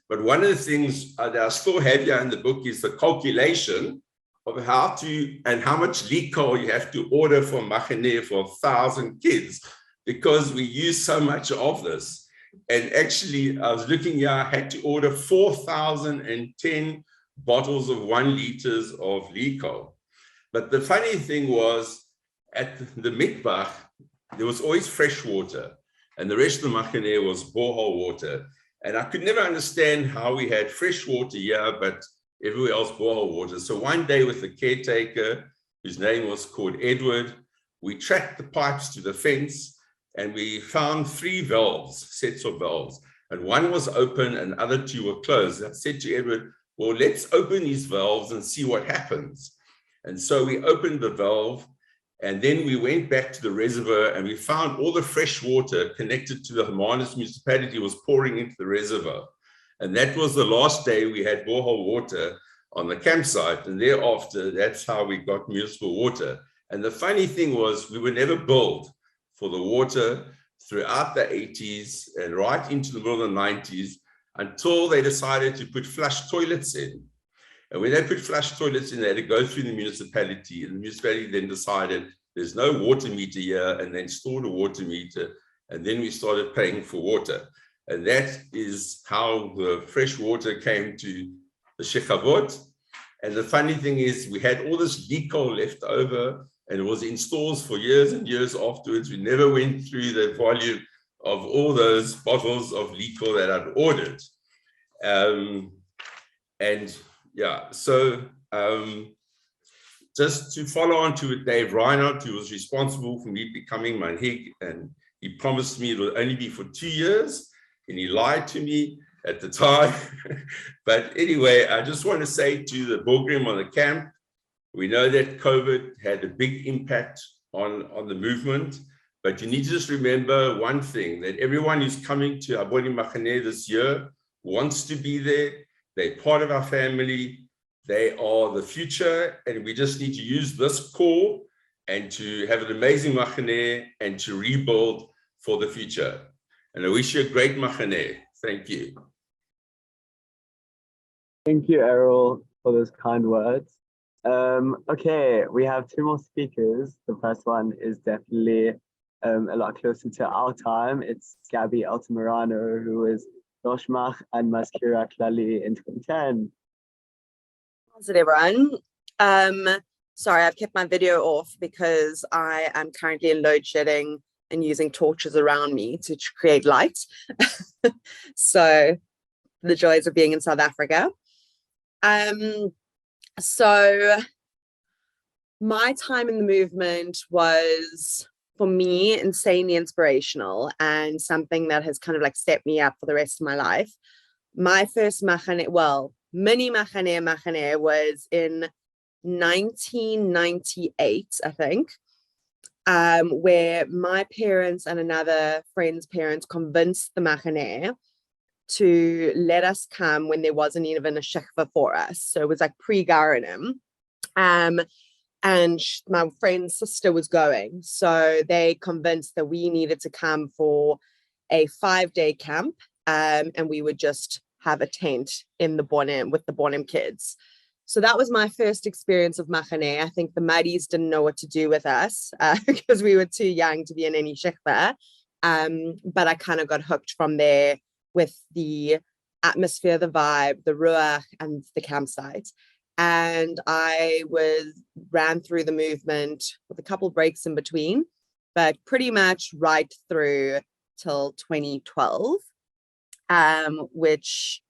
but one of the things that I still have here in the book is the calculation of how to and how much likor you have to order for Machaneh for 1,000 kids, because we use so much of this. And actually, I was looking here, I had to order 4,010 bottles of 1 liter of likor. But the funny thing was, at the mikvah, there was always fresh water, and the rest of the Machaneh was borehole water. And I could never understand how we had fresh water here, but everywhere else borehole water. So one day with the caretaker, whose name was called Edward, we tracked the pipes to the fence, and we found 3 valves, sets of valves. And one was open and the other 2 were closed. I said to Edward, well, let's open these valves and see what happens. And so we opened the valve, and then we went back to the reservoir, and we found all the fresh water connected to the Hermanus municipality was pouring into the reservoir. And that was the last day we had borehole water on the campsite. And thereafter, that's how we got municipal water. And the funny thing was, we were never billed for the water throughout the 80s and right into the middle of the 90s, until they decided to put flush toilets in. And when they put flush toilets in, they had to go through the municipality, and the municipality then decided there's no water meter here, and they installed a water meter, and then we started paying for water. And that is how the fresh water came to the Shechavot. And the funny thing is, we had all this likor left over, and it was in stores for years and years afterwards. We never went through the volume of all those bottles of likor that I'd ordered. And yeah, so just to follow on to Dave Reinhardt, who was responsible for me becoming manhig, and he promised me it would only be for 2 years, and he lied to me at the time. But anyway, I just want to say to the Bogrim on the camp, we know that COVID had a big impact on the movement, but you need to just remember one thing, that everyone who's coming to Hymie Machaneh this year wants to be there. They're part of our family. They are the future, and we just need to use this call and to have an amazing Machaneh and to rebuild for the future. And I wish you a great Machaneh. Thank you. Thank you, Errol, for those kind words. Okay, we have 2 more speakers. The first one is definitely a lot closer to our time. It's Gabby Altamirano, who is Roshmach and Maskira Klali in 2010. How's it, everyone? Sorry, I've kept my video off because I am currently in load shedding and using torches around me to create light. So the joys of being in South Africa. So my time in the movement was, for me, insanely inspirational and something that has kind of like set me up for the rest of my life. My first Machaneh, well, mini Machaneh was in 1998, I think, where my parents and another friend's parents convinced the Machaneh to let us come when there wasn't even a shechva for us. So it was like pre-Garanim. And my friend's sister was going. So they convinced that we needed to come for a 5-day camp. And we would just have a tent in the Bonim with the Bonim kids. So that was my first experience of Machaneh. I think the Maddies didn't know what to do with us because we were too young to be in any shechva. But I kind of got hooked from there with the atmosphere, the vibe, the ruach, and the campsite. And I ran through the movement with a couple breaks in between, but pretty much right through till 2012, which,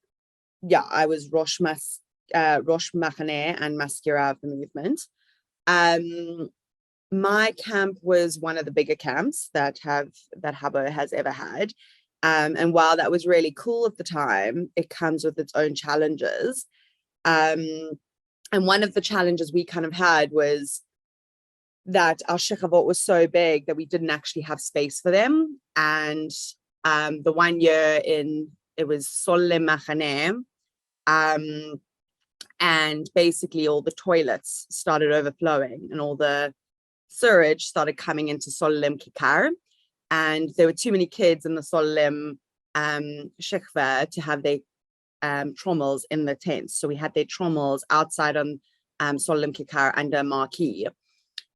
yeah, I was Rosh Machaneh and Maskira of the movement. My camp was one of the bigger camps that Habo has ever had. And while that was really cool at the time, it comes with its own challenges. And one of the challenges we kind of had was that our shekhavot was so big that we didn't actually have space for them. And the 1 year it was Roshei Machaneh, and basically all the toilets started overflowing and all the sewage started coming into Sololem Kikar. And there were too many kids in the Sololem shekva to have their trommels in the tents. So we had their trommels outside on Sololem Kikar under a marquee.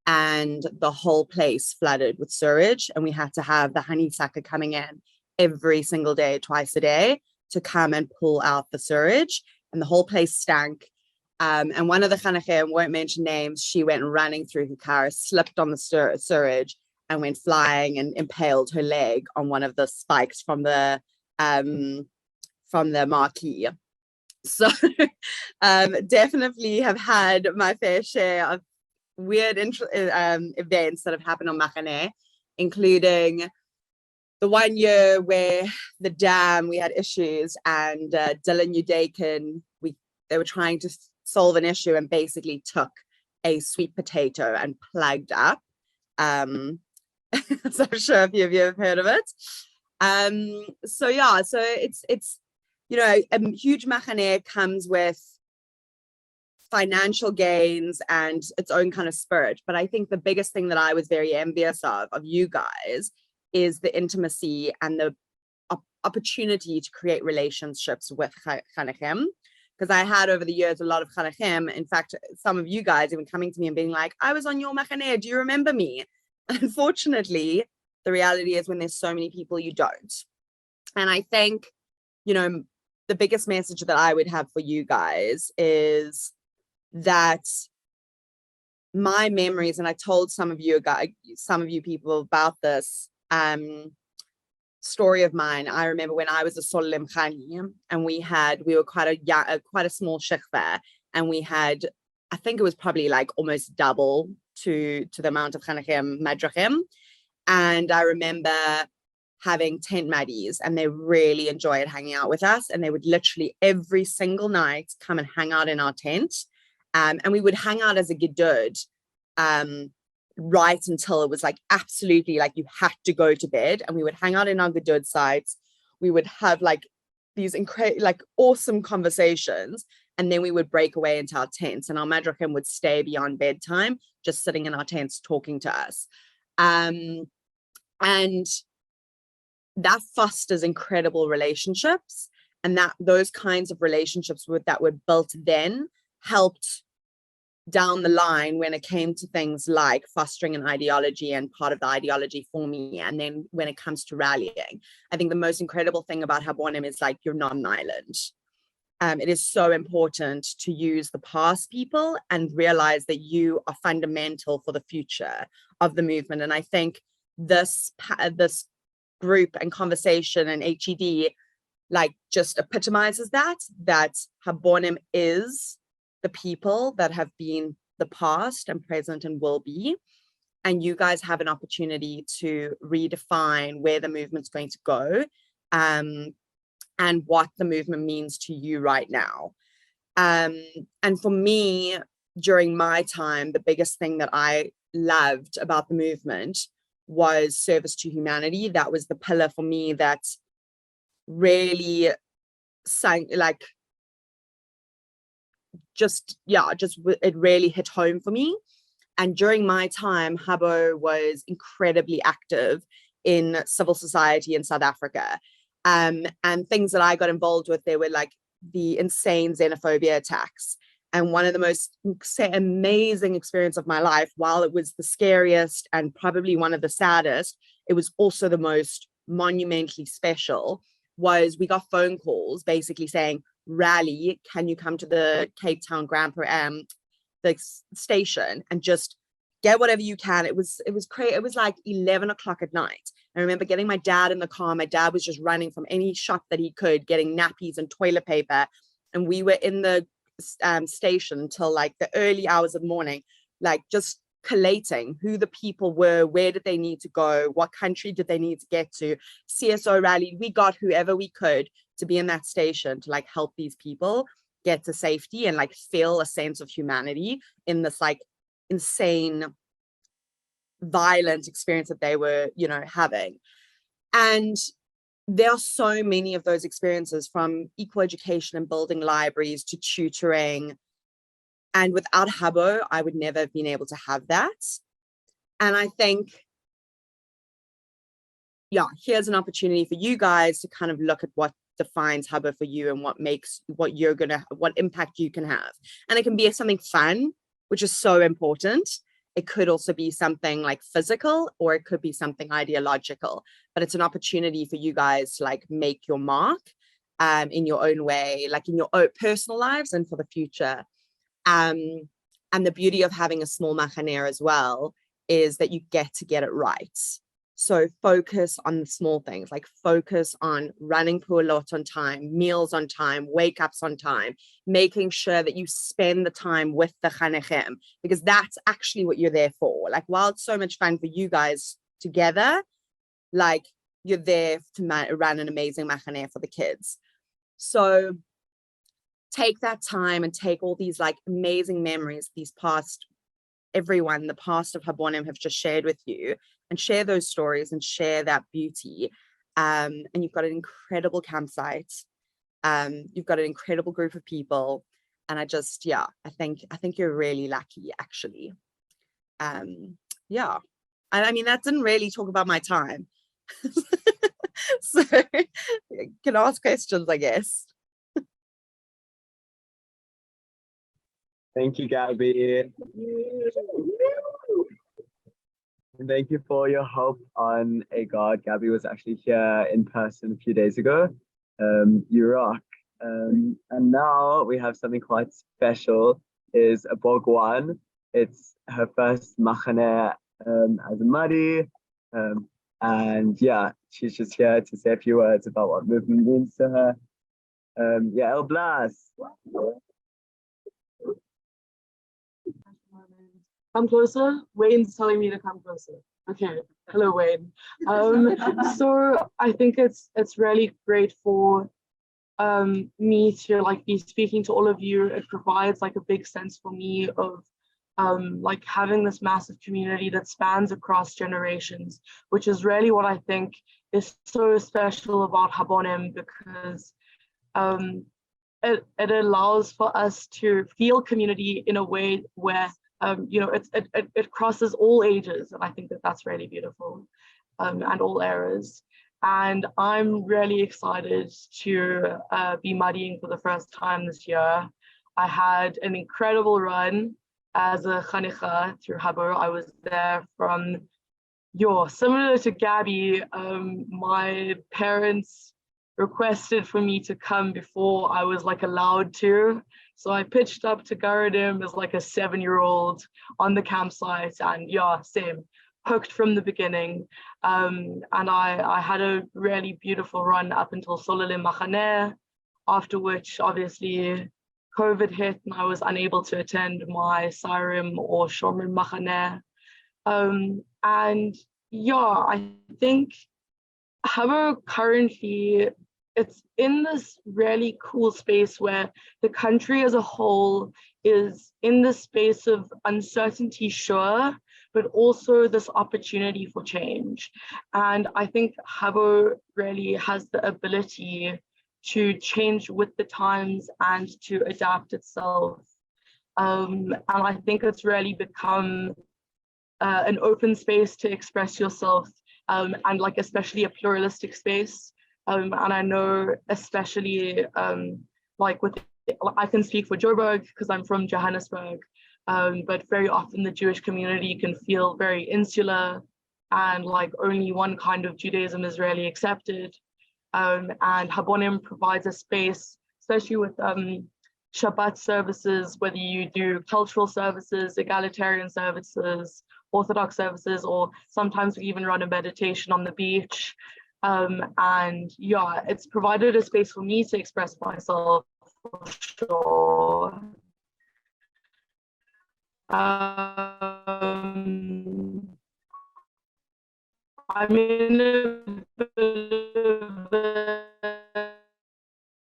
And the whole place flooded with sewage. And we had to have the honey sucker coming in every single day, twice a day, to come and pull out the sewage. And the whole place stank. And one of the chanachim, won't mention names, she went running through her car, slipped on the sewage, and went flying and impaled her leg on one of the spikes from the marquee. So definitely have had my fair share of weird events that have happened on Machaneh, including the 1 year where the dam, we had issues, and Dylan Udakin, they were trying to solve an issue and basically took a sweet potato and plugged up. So I'm sure a few of you have heard of it. So yeah, so it's you know, a huge Machaneh comes with financial gains and its own kind of spirit. But I think the biggest thing that I was very envious of you guys is the intimacy and the opportunity to create relationships with chanachim. Because I had over the years a lot of chanachim. In fact, some of you guys even coming to me and being like, I was on your Machaneh, do you remember me? Unfortunately, the reality is when there's so many people, you don't. And I think, you know, the biggest message that I would have for you guys is that my memories, and I told some of you people about this story of mine. I remember when I was a Sololem Chani, and we were quite a small shekva, and we had, I think it was probably like almost double to the amount of chanachim madrachim. And I remember having tent maddies, and they really enjoyed hanging out with us, and they would literally every single night come and hang out in our tent. And we would hang out as a gedud right until it was like absolutely like you had to go to bed, and we would hang out in our gedud sites. We would have like these incredible, like awesome conversations, and then we would break away into our tents, and our madrachim would stay beyond bedtime, just sitting in our tents talking to us. And that fosters incredible relationships, and that those kinds of relationships that were built then helped down the line when it came to things like fostering an ideology and part of the ideology for me. And then when it comes to rallying, I think the most incredible thing about Habonim is like, you're not an island. It is so important to use the past people and realize that you are fundamental for the future of the movement. And I think this group and conversation and HED like just epitomizes that Habonim is the people that have been the past and present and will be. And you guys have an opportunity to redefine where the movement's going to go, and what the movement means to you right now. And for me, during my time, the biggest thing that I loved about the movement was service to humanity. That was the pillar for me that really sank, like, it really hit home for me. And during my time, Habo was incredibly active in civil society in South Africa. And things that I got involved with, they were like the insane xenophobia attacks. And one of the most amazing experience of my life, while it was the scariest and probably one of the saddest, it was also the most monumentally special, was we got phone calls basically saying, rally, can you come to the Cape Town the station and just get whatever you can. It was crazy. It was like 11 o'clock at night. I remember getting my dad in the car. My dad was just running from any shop that he could, getting nappies and toilet paper. And we were in the station until like the early hours of the morning, like just collating who the people were, where did they need to go, what country did they need to get to. CSO rally, we got whoever we could to be in that station to like help these people. get to safety and like feel a sense of humanity in this like insane, violent experience that they were, you know, having. And there are so many of those experiences, from equal education and building libraries to tutoring. And without Habo, I would never have been able to have that. And I think, yeah, here's an opportunity for you guys to kind of look at what defines Habo for you and what makes what impact you can have. And it can be something fun, which is so important. It could also be something like physical, or it could be something ideological, but it's an opportunity for you guys to like make your mark in your own way, like in your own personal lives and for the future. And the beauty of having a small machaneh as well is that you get to get it right. So focus on the small things, like focus on running pu'alot on time, meals on time, wake ups on time, making sure that you spend the time with the chanechim, because that's actually what you're there for. Like, while it's so much fun for you guys together, like you're there to run an amazing machaneh for the kids. So take that time and take all these like amazing memories, these past, everyone, the past of Habonim have just shared with you, and share those stories and share that beauty. And you've got an incredible campsite. You've got an incredible group of people. And I just, yeah, I think you're really lucky, actually. Yeah. I mean, that didn't really talk about my time. So you can ask questions, I guess. Thank you, Gabby. Thank you for your help on A God. Gabby was actually here in person a few days ago. You rock. And now we have something quite special, is a Bogwan. It's her first machaneh as a Madi. And yeah, she's just here to say a few words about what movement means to her. Yeah, El Blas. Come closer. Wayne's telling me to come closer. Okay. Hello, Wayne. So I think it's really great for me to like be speaking to all of you. It provides like a big sense for me of like having this massive community that spans across generations, which is really what I think is so special about Habonim, because it allows for us to feel community in a way where you know, it crosses all ages, and I think that that's really beautiful, and all eras. And I'm really excited to be muddying for the first time this year. I had an incredible run as a chanicha through Habo. I was there from, similar to Gabby, my parents requested for me to come before I was like allowed to. So I pitched up to Garadim as like a 7-year-old on the campsite, and yeah, same, hooked from the beginning. And I had a really beautiful run up until Roshei Machaneh, after which obviously COVID hit and I was unable to attend my Sirim or Shomer Machaneh. And yeah, I think Habo currently, it's in this really cool space where the country as a whole is in this space of uncertainty, sure, but also this opportunity for change. And I think Habo really has the ability to change with the times and to adapt itself. And I think it's really become an open space to express yourself, and like especially a pluralistic space. And I know especially like I can speak for Joburg because I'm from Johannesburg, but very often the Jewish community can feel very insular, and like only one kind of Judaism is really accepted. And Habonim provides a space, especially with Shabbat services, whether you do cultural services, egalitarian services, Orthodox services, or sometimes we even run a meditation on the beach. And yeah, it's provided a space for me to express myself, for sure. I'm in a bit of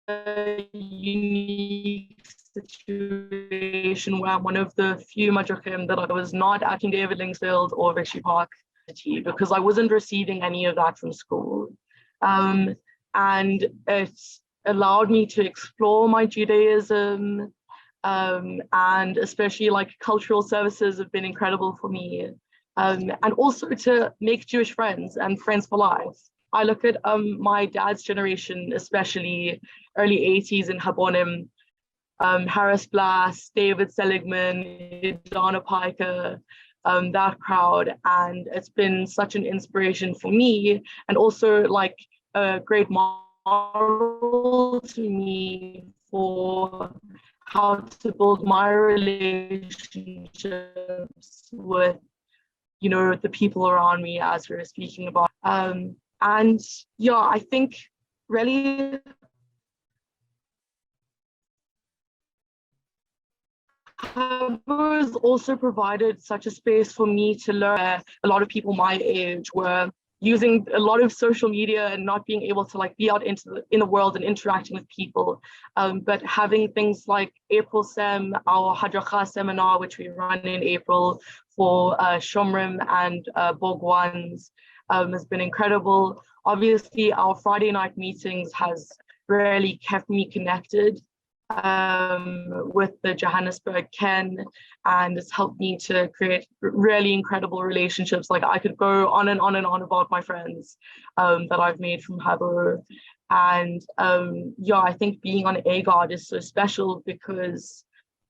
a unique situation where I'm one of the few Majochim that I was not at King David Linksfield or Victory Park because I wasn't receiving any of that from school. And it's allowed me to explore my Judaism, and especially like cultural services have been incredible for me. And also to make Jewish friends and friends for life. I look at my dad's generation, especially early 80s in Habonim, Harris Blass, David Seligman, Donna Piker, that crowd, and it's been such an inspiration for me, and also like a great model to me for how to build my relationships with, you know, the people around me, as we were speaking about. And yeah, I think really has also provided such a space for me to learn. A lot of people my age were using a lot of social media and not being able to like be out in the world and interacting with people. But having things like April Sem, our Hadracha seminar, which we run in April for Shomrim and Bogwans, has been incredible. Obviously, our Friday night meetings has really kept me connected with the Johannesburg Ken, and it's helped me to create really incredible relationships. Like I could go on and on and on about my friends that I've made from Habo. And yeah, I think being on AGOD is so special because,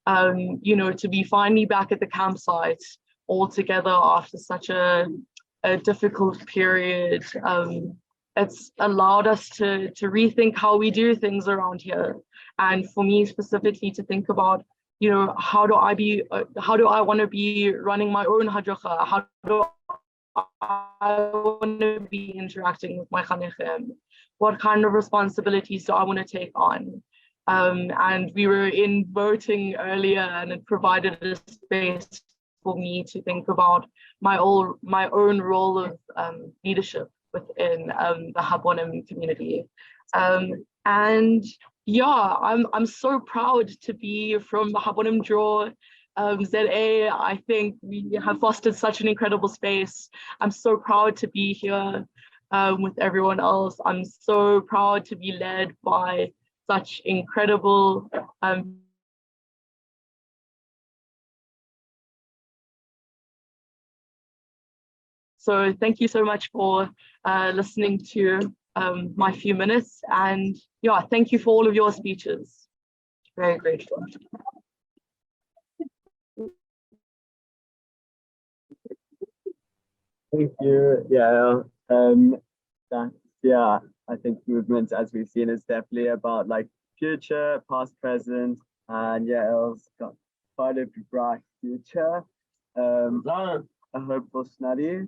you know, to be finally back at the campsite all together after such a difficult period, it's allowed us to rethink how we do things around here. And for me specifically to think about, you know, how do I want to be running my own hadracha? How do I want to be interacting with my chanechim? What kind of responsibilities do I want to take on? And we were in voting earlier, and it provided a space for me to think about my own role of leadership within the Habonim community. And yeah, I'm so proud to be from the Habonim Draw ZA. I think we have fostered such an incredible space. I'm so proud to be here with everyone else. I'm so proud to be led by such incredible so thank you so much for listening to my few minutes, and yeah, thank you for all of your speeches. Very grateful. Thank you. Yeah. Yeah, I think movement, as we've seen, is definitely about like future, past, present, and yeah, Els got quite a bright future. A hopeful snuddy.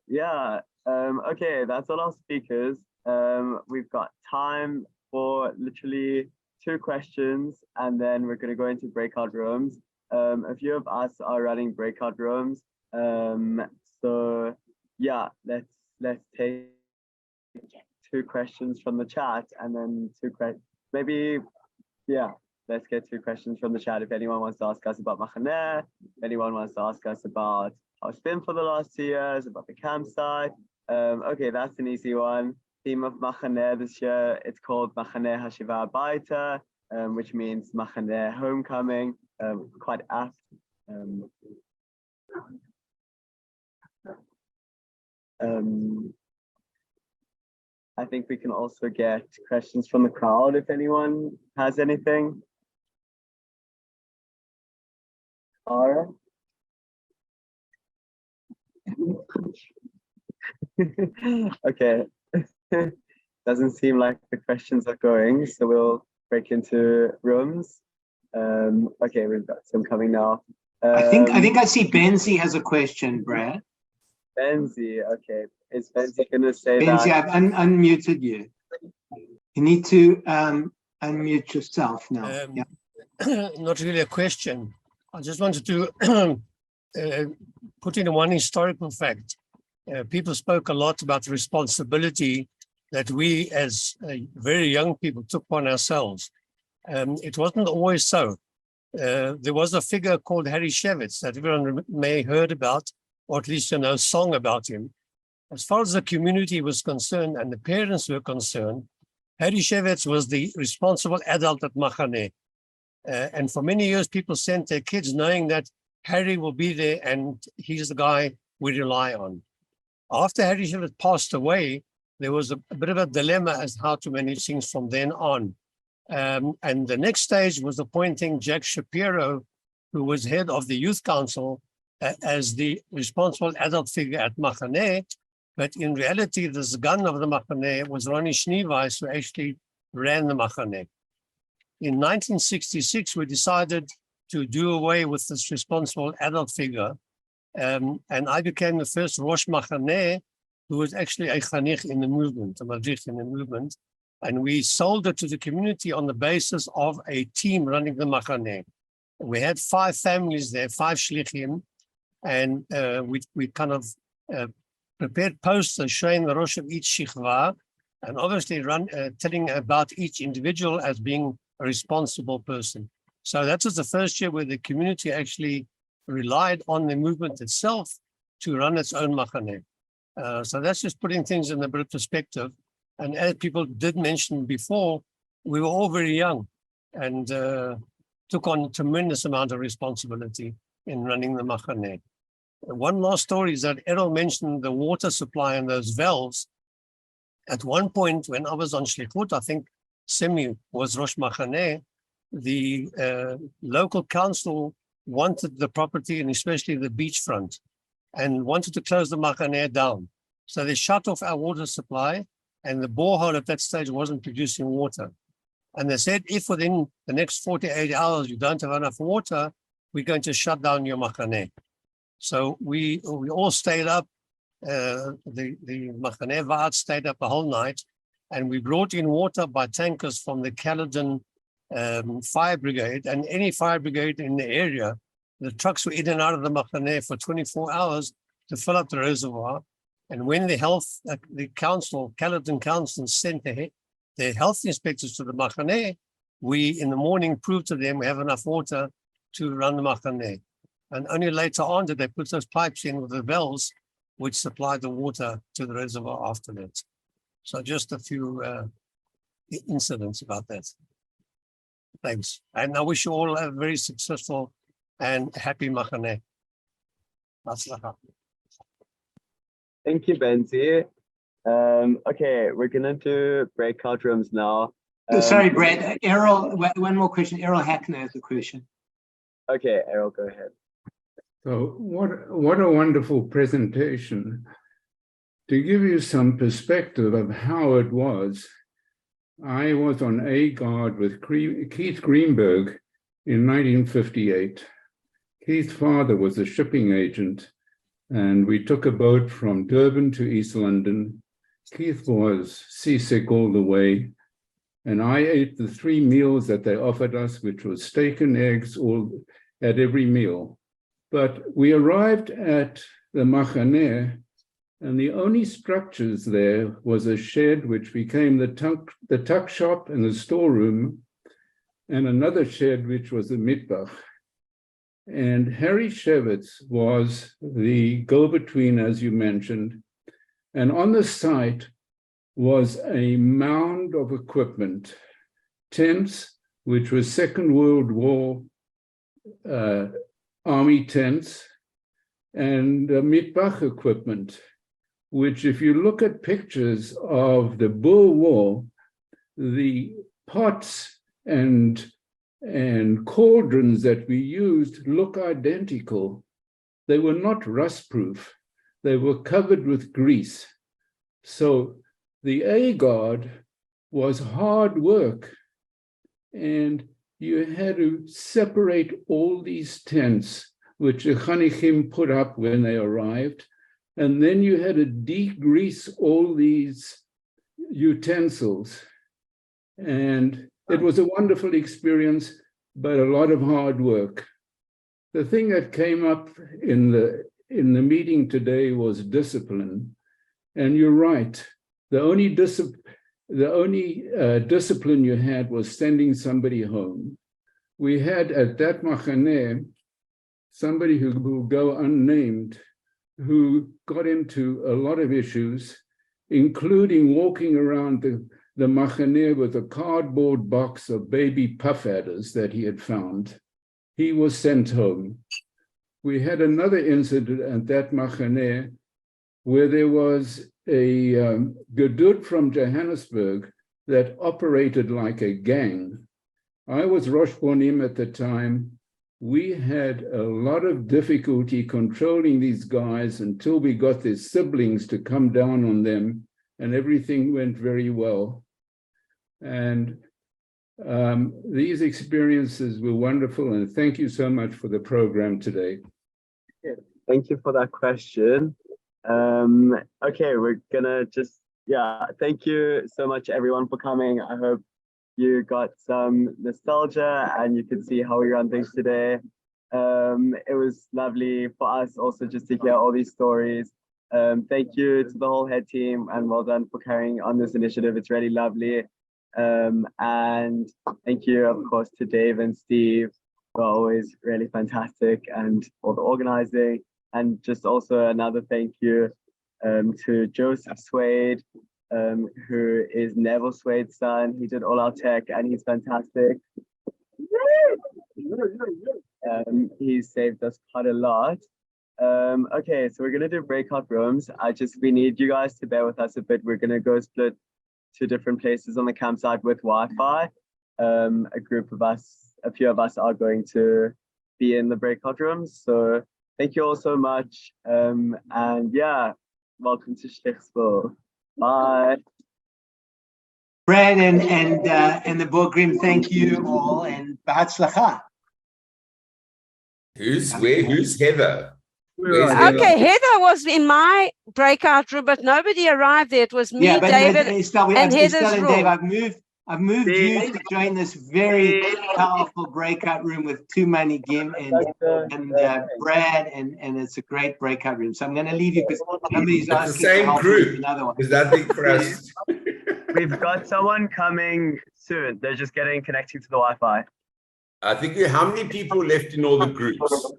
Yeah. Okay, that's all our speakers. We've got time for literally 2 questions, and then we're going to go into breakout rooms. A few of us are running breakout rooms. So yeah, let's take 2 questions from the chat, and then 2 questions. Maybe, yeah, let's get 2 questions from the chat. If anyone wants to ask us about Machaneh, if anyone wants to ask us about how it's been for the last 2 years, about the campsite. Okay, that's an easy one. Theme of Machaneh this year, it's called Machaneh Hashiva Habayta, which means Machaneh homecoming. Quite apt. I think we can also get questions from the crowd if anyone has anything. All right. Okay. Doesn't seem like the questions are going, so we'll break into rooms. Okay, we've got some coming now. I think I see Benzi has a question, Brad. Benzi, okay. Is Benzi gonna say Benzi, that? I've unmuted you. You need to unmute yourself now. Yeah. Not really a question. I just wanted to put in one historical fact. People spoke a lot about the responsibility that we as very young people took on ourselves. It wasn't always so. There was a figure called Harry Shevitz that everyone may have heard about, or at least a song about him. As far as the community was concerned and the parents were concerned, Harry Shevitz was the responsible adult at Machaneh. And for many years, people sent their kids knowing that Harry will be there and he's the guy we rely on. After Harry Shevitz passed away, there was a bit of a dilemma as how to manage things from then on. And the next stage was appointing Jack Shapiro, who was head of the Youth Council, as the responsible adult figure at Machaneh. But in reality, the Zgan of the Machaneh was Ronnie Schneeweiss, who actually ran the Machaneh. In 1966, we decided to do away with this responsible adult figure. And I became the first Rosh Machaneh, who was actually a chanich in the movement, a madrich in the movement. And we sold it to the community on the basis of a team running the Machaneh. We had 5 families there, 5 shlichim, and we kind of prepared posters showing the Rosh of each shichva, and obviously telling about each individual as being a responsible person. So that was the first year where the community actually relied on the movement itself to run its own Machaneh. So that's just putting things in a bit of perspective. And as people did mention before, we were all very young and took on a tremendous amount of responsibility in running the Machaneh. One last story is that Errol mentioned the water supply and those valves. At one point, when I was on Shlichut, I think Semi was Rosh Machaneh, the local council wanted the property and especially the beachfront and wanted to close the Machaneh down. So they shut off our water supply, and the borehole at that stage wasn't producing water. And they said, if within the next 48 hours you don't have enough water, we're going to shut down your Machaneh. So we all stayed up, the Machaneh Va'at stayed up the whole night, and we brought in water by tankers from the Caledon fire brigade, and any fire brigade in the area. The trucks were in and out of the Machaneh for 24 hours to fill up the reservoir. And when the council, Caledon Council, sent their health inspectors to the Machaneh, we in the morning proved to them we have enough water to run the Machaneh. And only later on did they put those pipes in with the valves, which supplied the water to the reservoir after that. So just a few incidents about that. Thanks. And I wish you all a very successful and happy Machaneh. Thank you, Benzi. Okay, we're gonna do breakout rooms now. Sorry, Brad. Errol, one more question. Errol Hackner has a question. Okay, Errol, go ahead. So what a wonderful presentation. To give you some perspective of how it was, I was on A Guard with Keith Greenberg in 1958. Keith's father was a shipping agent, and we took a boat from Durban to East London. Keith was seasick all the way, and I ate the 3 meals that they offered us, which was steak and eggs at every meal. But we arrived at the Machaneh, and the only structures there was a shed which became the tuck shop and the storeroom, and another shed which was the mitbach. And Harry Shevitz was the go-between, as you mentioned, and on the site was a mound of equipment, tents, which was Second World War army tents, and mitbach equipment, which if you look at pictures of the Boer War, the pots and cauldrons that we used look identical. They were not rust-proof. They were covered with grease. So the A-Guard was hard work, and you had to separate all these tents, which the Chanichim put up when they arrived, and then you had to degrease all these utensils. And it was a wonderful experience, but a lot of hard work. The thing that came up in the meeting today was discipline. And you're right, the only the only discipline you had was sending somebody home. We had at that Machaneh somebody who will go unnamed, who got into a lot of issues, including walking around the Machaneh with a cardboard box of baby puff adders that he had found. He was sent home. We had another incident at that Machaneh where there was a Gedud from Johannesburg that operated like a gang. I was Rosh Bonim at the time. We had a lot of difficulty controlling these guys until we got their siblings to come down on them, and everything went very well. And these experiences were wonderful, and thank you so much for the program today. Thank you for that question. Okay, we're gonna just, thank you so much everyone for coming. I hope you got some nostalgia and you could see how we run things today. It was lovely for us also just to hear all these stories. Thank you to the whole HED team and well done for carrying on this initiative. It's really lovely. And thank you, of course, to Dave and Steve, who are always really fantastic, and all the organizing. And just also another thank you to Joseph Swade, who is Neville Swade's son. He did all our tech and he's fantastic. He saved us quite a lot. Okay, so we're gonna do breakout rooms. We need you guys to bear with us a bit. We're gonna go split to different places on the campsite with Wi-Fi. A few of us are going to be in the breakout rooms. So thank you all so much. And yeah, welcome to Shlichsville. Bye. Brad and the Borgrim, thank you all, and B'hatzlacha. Who's Heather? Okay, Heather was in my breakout room, but nobody arrived there. It was me, David, and Heather's room. Dave, I've moved you to join this very powerful breakout room with Too Many Gim and Brad, and it's a great breakout room. So I'm going to leave you because somebody's asking. It's the same group. Another one. Is that the crust? We've got someone coming soon. They're just connecting to the Wi-Fi. I think how many people left in all the groups?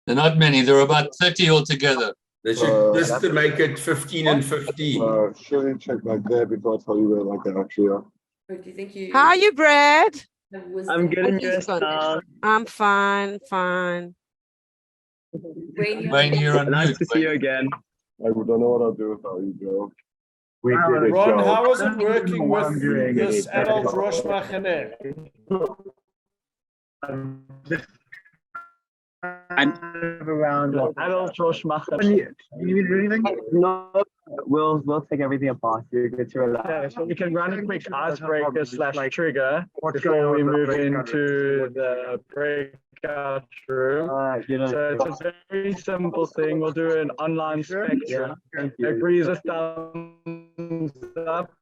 They're not many. There are about 30 altogether. They should just to make it 15 and 15. Shouldn't check back there before I tell you where like they actually are. Do you think you? How are you, Brad? I'm good and yourself. I'm fine. Wayne, you're on nice mute. to see you again. I don't know what I'll do without you, Joe. We Ron, did it, Joe. how was it working with this adult Rosh Machaneh? And around adult Rosh Machaneh. You need anything? No, we'll take everything apart. You're good to relax. Yeah, so we can run a quick icebreaker / trigger before we move into the breakout room. So it's a very simple thing. We'll do an online spectrum. Agrees a thumbs up.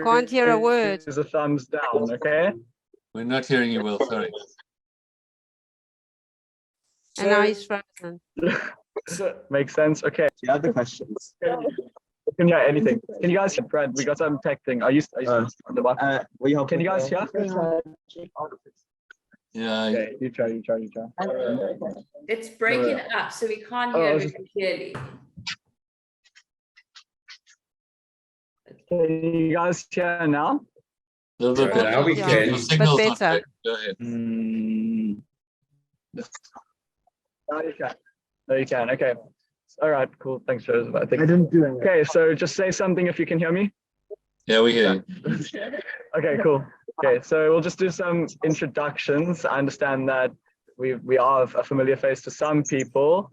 Can't hear a word. Is a thumbs down, okay? We're not hearing you well, sorry. And now he's frozen. Makes sense. Okay. The other questions. Can you hear anything? Can you guys hear, Brad? We got some tech thing. Are you on the button? Can you guys hear? Yeah. Okay, you try. It's breaking up, so we can't hear everything clearly. Can you guys hear now? A little bit better. Now we can. Your signal's But not better. great. Go ahead. No, you can. Okay. All right. Cool. Thanks, Joseph. I didn't do it. Okay. So just say something if you can hear me. Yeah, we hear you. Okay. Cool. Okay. So we'll just do some introductions. I understand that we are a familiar face to some people.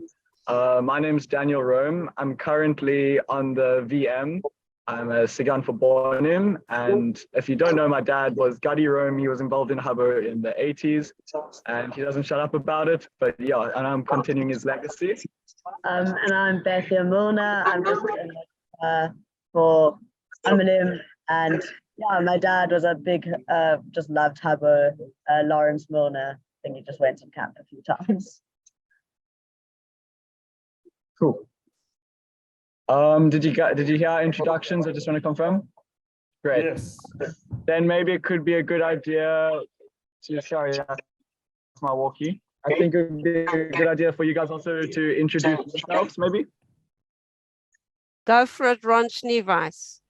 My name is Daniel Rome. I'm currently on the VM. I'm a Sigan for Bonim, and if you don't know, my dad was Gadi Rome. He was involved in Habo in the 80s, and he doesn't shut up about it. But yeah, and I'm continuing his legacy. And I'm Bethia Milner. I'm just for Amanim, and yeah, my dad was a big, just loved Habo. Lawrence Milner. I think he just went to camp a few times. Cool. Did you hear our introductions? I just want to confirm. Great. Yes. Then maybe it could be a good idea to, sorry, that's my walkie. I think it would be a good idea for you guys also to introduce yourselves, maybe. Go for it, Ron Schneeweiss.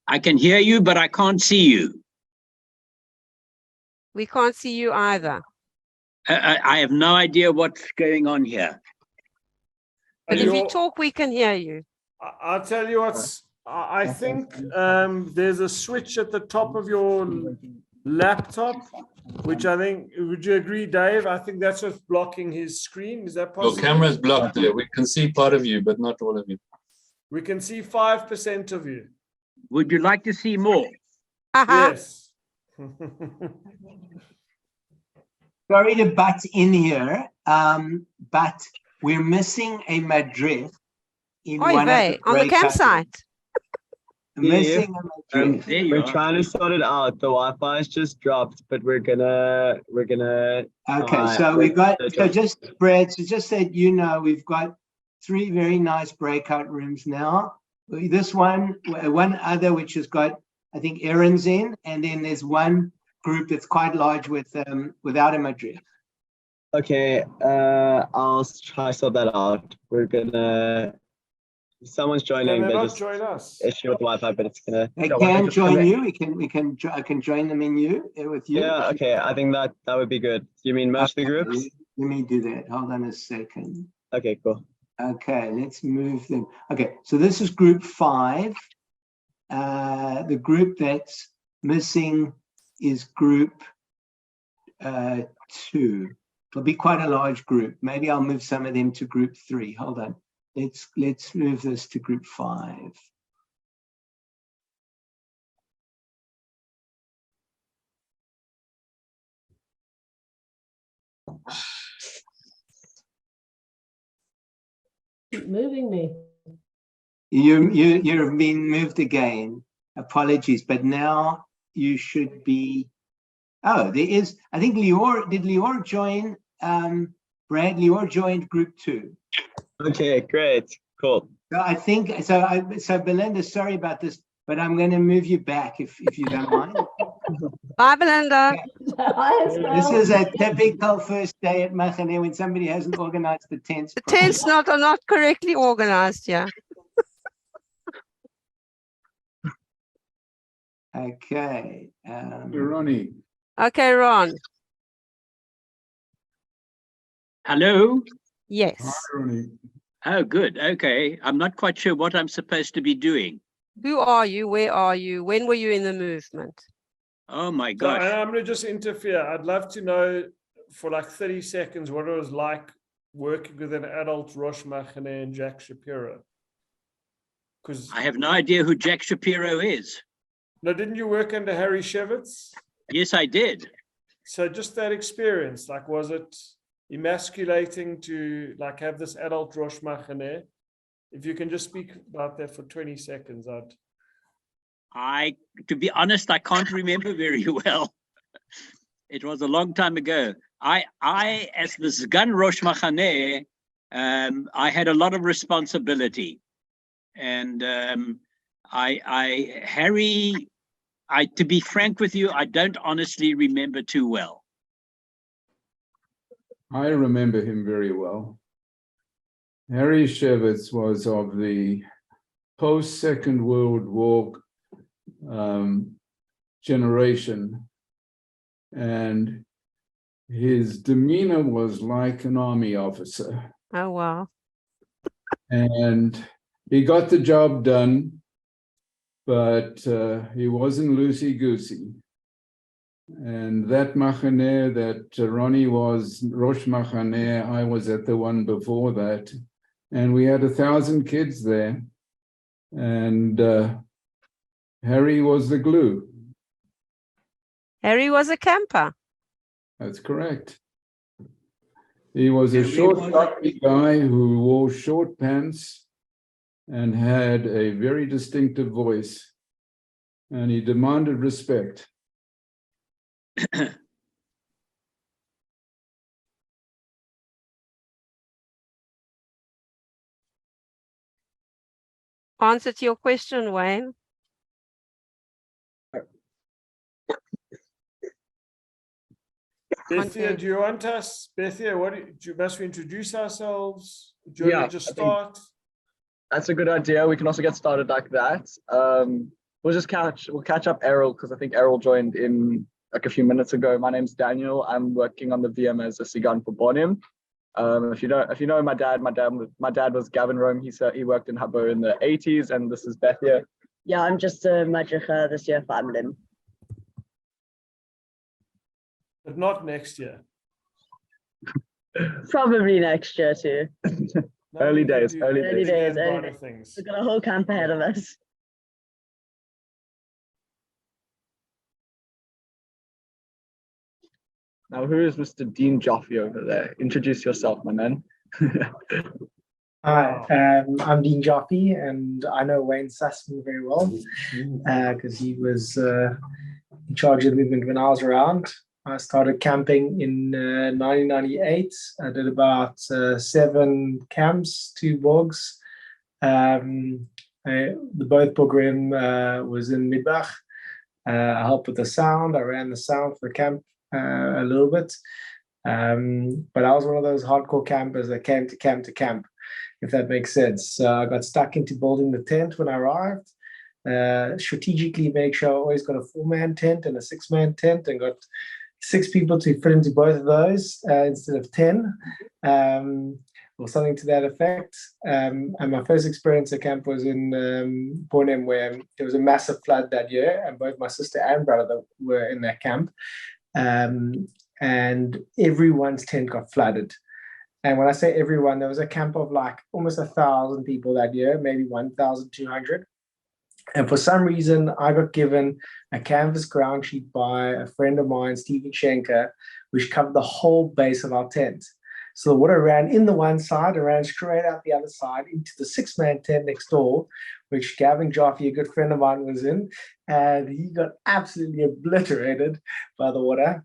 I can hear you, but I can't see you. We can't see you either. I have no idea what's going on here. But if you talk, we can hear you. I'll tell you what's, I think there's a switch at the top of your laptop, which I think, would you agree, Dave? I think that's what's blocking his screen. Is that possible? Your camera's blocked there. We can see part of you, but not all of you. We can see 5% of you. Would you like to see more? Yes. Sorry to butt in here, but we're missing a madrid in one of the on the campsite. Missing a madrid. We're trying to sort it out. The Wi-Fi has just dropped, but we're gonna. Okay, so we've got. So just Brad. So just said we've got 3 very nice breakout rooms now. This one other which has got, I think, Aaron's in, and then there's one group that's quite large with without a madrid. Okay, I'll try sort that out. We're gonna. Someone's joining. They just join us. Issue with the Wi-Fi, but it's gonna. They can join you. I can join them in you with you. Yeah. Okay. I think that would be good. You mean most of the groups? Let me do that. Hold on a second. Okay. Cool. Okay, let's move them. Okay, so this is group 5. The group that's missing is group 2. It'll be quite a large group. Maybe I'll move some of them to group 3. Hold on. Let's move this to group 5. Keep moving me. You've been moved again. Apologies, but now you should be. Oh, there is. I think Lior. Did Lior join? Brad, Lior joined group 2. Okay, great, cool. So I think so. So Belinda, sorry about this, but I'm going to move you back if you don't mind. Bye, Belinda. This is a typical first day at Machaneh when somebody hasn't organized the tents. The tents are not correctly organized, yeah. Okay. Ronnie. Okay, Ron. Hello? Yes. Hi, Ronnie. Oh, good. Okay. I'm not quite sure what I'm supposed to be doing. Who are you? Where are you? When were you in the movement? Oh, my So gosh. I'm going to just interfere. I'd love to know for like 30 seconds what it was like working with an adult Rosh Machaneh and Jack Shapiro. Because I have no idea who Jack Shapiro is. No, didn't you work under Harry Shevitz? Yes, I did. So just that experience, like, was it emasculating to like have this adult Rosh Machaneh? If you can just speak about that for 20 seconds, to be honest, I can't remember very well. It was a long time ago. I as the Sgan Rosh Machaneh, I had a lot of responsibility. And Harry, to be frank with you, I don't honestly remember too well. I remember him very well. Harry Shevitz was of the post-Second World War generation, and his demeanor was like an army officer. Oh, wow. And he got the job done, but he wasn't loosey-goosey. And that Machaneh that Ronnie was Rosh Machaneh, I was at the one before that, and we had 1,000 kids there, and Harry was the glue. Harry was a camper. That's correct. He was a short, stocky guy who wore short pants and had a very distinctive voice, and he demanded respect. answer to your question, Wayne? Bethia, do you want us? Bethia, must we introduce ourselves? Do you want to just start? That's a good idea. We can also get started like that. We'll catch up Errol, because I think Errol joined in like a few minutes ago. My name's Daniel. I'm working on the VM as a Sigan for Bonim. If you know my dad was Gavin Rome. He worked in Habbo in the 80s, and this is Bethia. Yeah, I'm just a Madricha this year for Amlim. But not next year. Probably next year too. Early days. We've got a whole camp ahead of us. Now, who is Mr. Dean Joffe over there? Introduce yourself, my man. Hi, I'm Dean Joffe, and I know Wayne Sussman very well because he was in charge of the movement when I was around. I started camping in 1998. I did about 7 camps, 2 bogs. The both program was in Midbach. I helped with the sound. I ran the sound for the camp a little bit. But I was one of those hardcore campers that came to camp, if that makes sense. So I got stuck into building the tent when I arrived. Strategically make sure I always got a 4-man tent and a 6-man tent, and got 6 people to fit into both of those instead of 10, or something to that effect. And my first experience at camp was in Bornem, where there was a massive flood that year, and both my sister and brother were in that camp. And everyone's tent got flooded. And when I say everyone, there was a camp of like almost 1,000 people that year, maybe 1,200. And for some reason, I got given a canvas ground sheet by a friend of mine, Stephen Schenker, which covered the whole base of our tent. So the water ran in the one side and ran straight out the other side into the 6-man tent next door, which Gavin Joffe, a good friend of mine, was in. And he got absolutely obliterated by the water.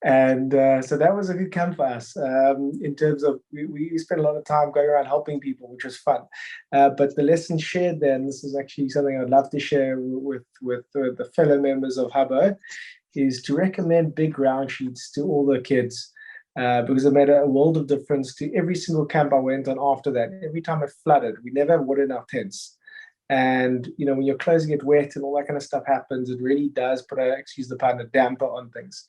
And so that was a good camp for us in terms of we spent a lot of time going around helping people, which was fun. But the lesson shared then, this is actually something I'd love to share with the fellow members of Habbo, is to recommend big ground sheets to all the kids because it made a world of difference to every single camp I went on after that. Every time it flooded, we never had water in our tents. And, you know, when your clothes get wet and all that kind of stuff happens, it really does put a, excuse the pun, a damper on things.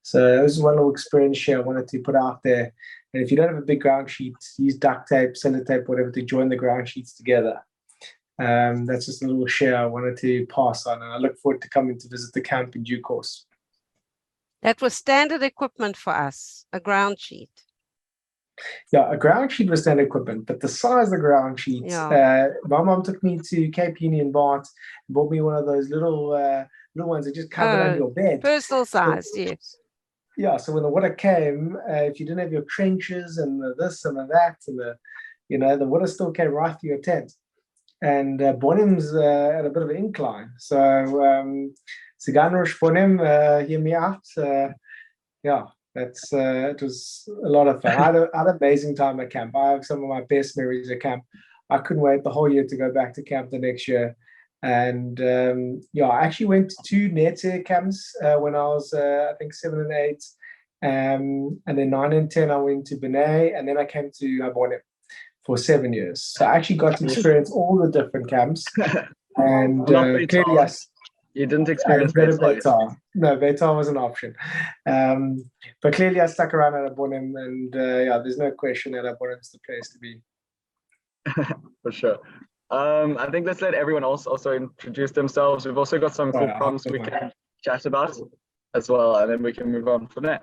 So this is one little experience here I wanted to put out there. And if you don't have a big ground sheet, use duct tape, sellotape, whatever, to join the ground sheets together. That's just a little share I wanted to pass on. And I look forward to coming to visit the camp in due course. That was standard equipment for us, a ground sheet. Yeah, a ground sheet was standard equipment, but the size of the ground sheets, my mom took me to Cape Union Bart and bought me one of those little ones that just covered under your bed. Personal size, yes. Yeah, so when the water came, if you didn't have your trenches and this and that, and the water still came right through your tent. And Bonim's at a bit of an incline. So Siganrosh Bonim, hear me out. Yeah. That's it was a lot of fun. I had an amazing time at camp. I have some of my best memories at camp. I couldn't wait the whole year to go back to camp the next year. And I actually went to 2 Netse camps when I was I think 7 and 8, and then 9 and 10 I went to Benay, and then I came to Abonim for 7 years. So I actually got to experience all the different camps. And clearly, yes. You didn't experience Beitar. No, Beitar was an option. But clearly I stuck around at Abonim, and there's no question that Abonim's the place to be. For sure. I think let's let everyone else also introduce themselves. We've also got some cool problems we can chat about as well, and then we can move on from there.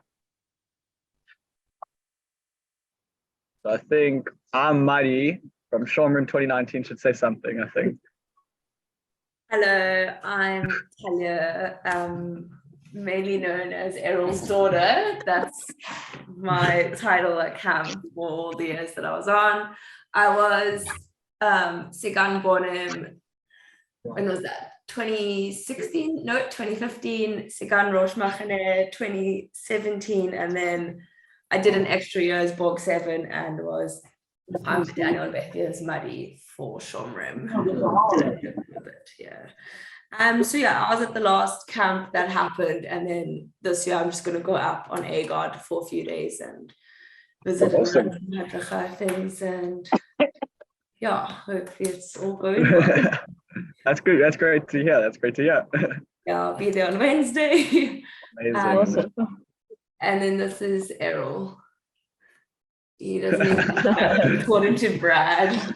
So I think Mari from Shomron 2019 should say something, I think. Hello, I'm Talia, mainly known as Errol's daughter. That's my title at camp for all the years that I was on. I was Sigan Bonim, when was that? 2016? No, 2015, Sigan Roshei Machaneh, 2017, and then I did an extra year as Borg 7 and was Daniel and Bethia's Muddy for Shomrim. Yeah. So yeah, I was at the last camp that happened, and then this year I'm just going to go up on AGOD for a few days and visit things, and yeah, hopefully it's all going well. That's good. That's great to hear. That's great to hear. Yeah, I'll be there on Wednesday. Amazing. And then this is Errol. He doesn't even according to Brad.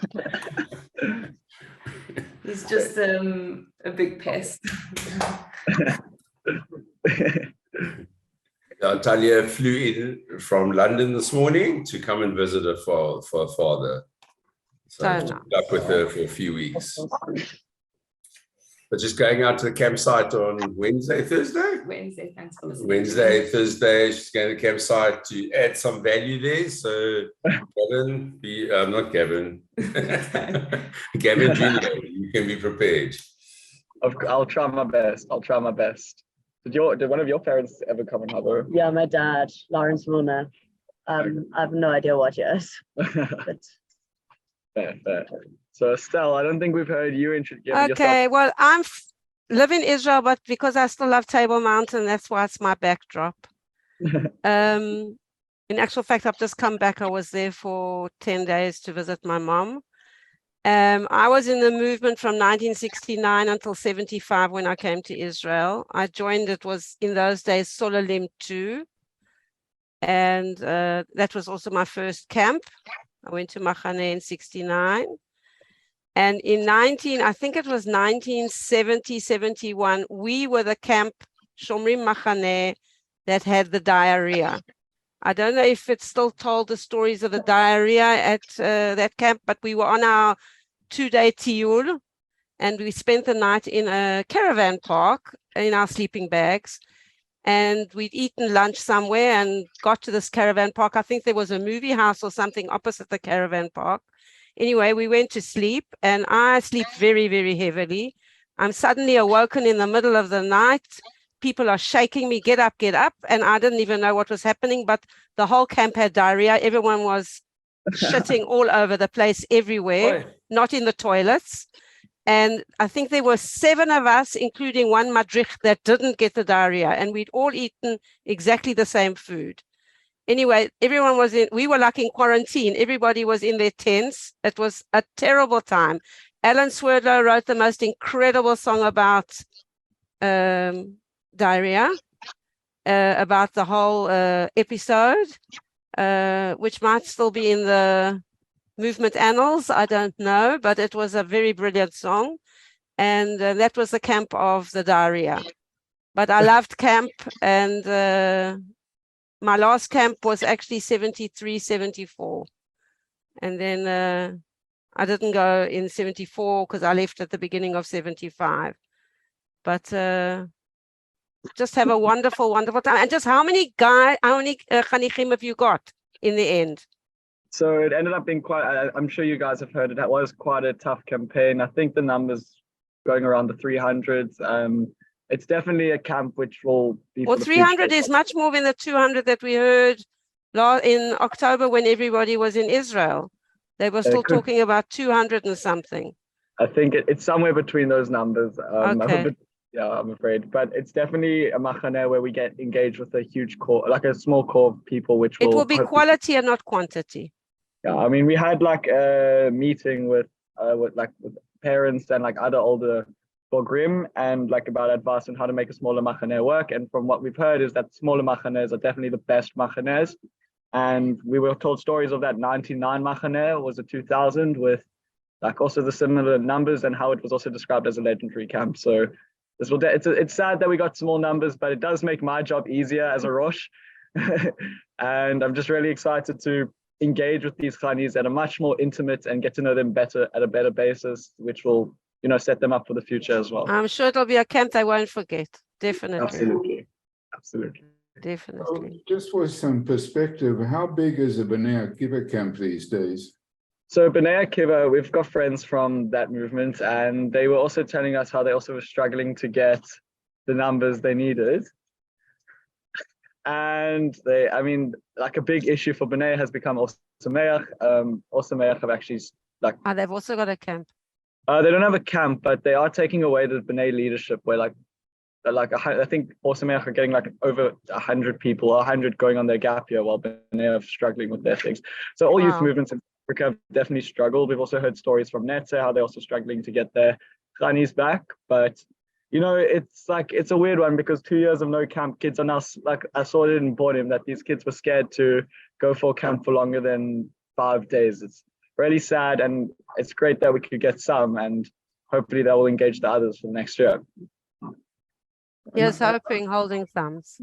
He's just a big pest. Talia flew in from London this morning to come and visit her for her father. So I took up with her for a few weeks. But just going out to the campsite on Wednesday, Thursday? Wednesday, thanks for listening. Wednesday, Thursday, she's going to the campsite to add some value there. So Gavin, not Gavin, Gavin Jr., you can be prepared. I'll try my best. I'll try my best. Did one of your parents ever come and Habo? Yeah, my dad, Lawrence Milner. I have no idea what yet. But... Fair. So Estelle, I don't think we've heard you introduce Okay, well, I live in Israel, but because I still love Table Mountain, that's why it's my backdrop. In actual fact, I've just come back. I was there for 10 days to visit my mom. I was in the movement from 1969 until 75 when I came to Israel. I joined, it was in those days Solalim 2. And that was also my first camp. I went to Machaneh in 69. And in I think it was 1970, 71, we were the camp Shomrim Machaneh that had the diarrhea. I don't know if it's still told the stories of the diarrhea at that camp, but we were on our 2-day tiyul, and we spent the night in a caravan park in our sleeping bags. And we'd eaten lunch somewhere and got to this caravan park. I think there was a movie house or something opposite the caravan park. Anyway, we went to sleep, and I sleep very, very heavily. I'm suddenly awoken in the middle of the night. People are shaking me, get up, and I didn't even know what was happening, but the whole camp had diarrhea. Everyone was shitting all over the place, everywhere, not in the toilets. And I think there were 7 of us, including one madrich, that didn't get the diarrhea, and we'd all eaten exactly the same food. Anyway, everyone was we were like in quarantine. Everybody was in their tents. It was a terrible time. Alan Swerdlow wrote the most incredible song about diarrhea, about the whole episode, which might still be in the movement annals, I don't know, but it was a very brilliant song. And that was the camp of the diarrhea. But I loved camp, and my last camp was actually 73, 74. And then I didn't go in 74 because I left at the beginning of 75. But just have a wonderful, wonderful time. And just how many chanichim have you got in the end? So it ended up being quite, I'm sure you guys have heard it, that was quite a tough campaign. I think the numbers going around the 300s. It's definitely a camp which will be... Well, 300 is much more than the 200 that we heard in October when everybody was in Israel. They were still talking about 200 and something. I think it's somewhere between those numbers. Okay. Yeah, I'm afraid. But it's definitely a machaneh where we get engaged with a huge core, like a small core of people, which will... It will be quality and not quantity. Yeah, I mean, we had like a meeting with parents and like other older Bogrim and like about advice on how to make a smaller machaneh work. And from what we've heard is that smaller machanehs are definitely the best machanehs. And we were told stories of that 99 machaneh was a 2000 with like also the similar numbers and how it was also described as a legendary camp. So this will it's sad that we got small numbers, but it does make my job easier as a Rosh. And I'm just really excited to engage with these Chanis that are much more intimate and get to know them better at a better basis, which will, set them up for the future as well. I'm sure it'll be a camp they won't forget. Absolutely. Definitely. Definitely. Just for some perspective, how big is a B'nai Akiva camp these days? So B'nai Akiva, we've got friends from that movement, and they were also telling us how they also were struggling to get the numbers they needed. And like a big issue for B'nai has become Osameach. Osameach have actually like they've also got a camp. they don't have a camp, but they are taking away the B'nai leadership, where like I think Osameach are getting like over 100 people, 100 going on their gap year, while B'nai are struggling with their things. So all youth movements in Africa have definitely struggled. We've also heard stories from Netze, how they're also struggling to get their Ghanis back. But you know, it's a weird one, because 2 years of no camp, kids are now, like I saw it in Borneo, that these kids were scared to go for camp for longer than 5 days. It's really sad, and it's great that we could get some, and hopefully that will engage the others for next year. Yes, hoping, holding thumbs.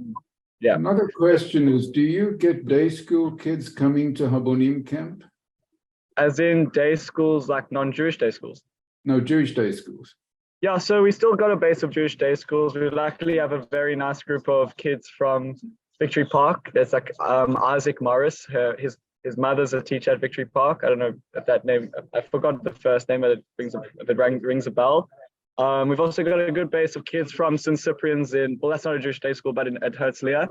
Yeah. Another question is, do you get day school kids coming to Habonim camp? As in day schools, like non-Jewish day schools? No, Jewish day schools. Yeah, so we still got a base of Jewish day schools. We luckily have a very nice group of kids from Victory Park. There's like Isaac Morris. His mother's a teacher at Victory Park. I don't know if that name, I forgot the first name, but it rings a bell. We've also got a good base of kids from St. Cyprian's well, that's not a Jewish day school, but at Herzliya.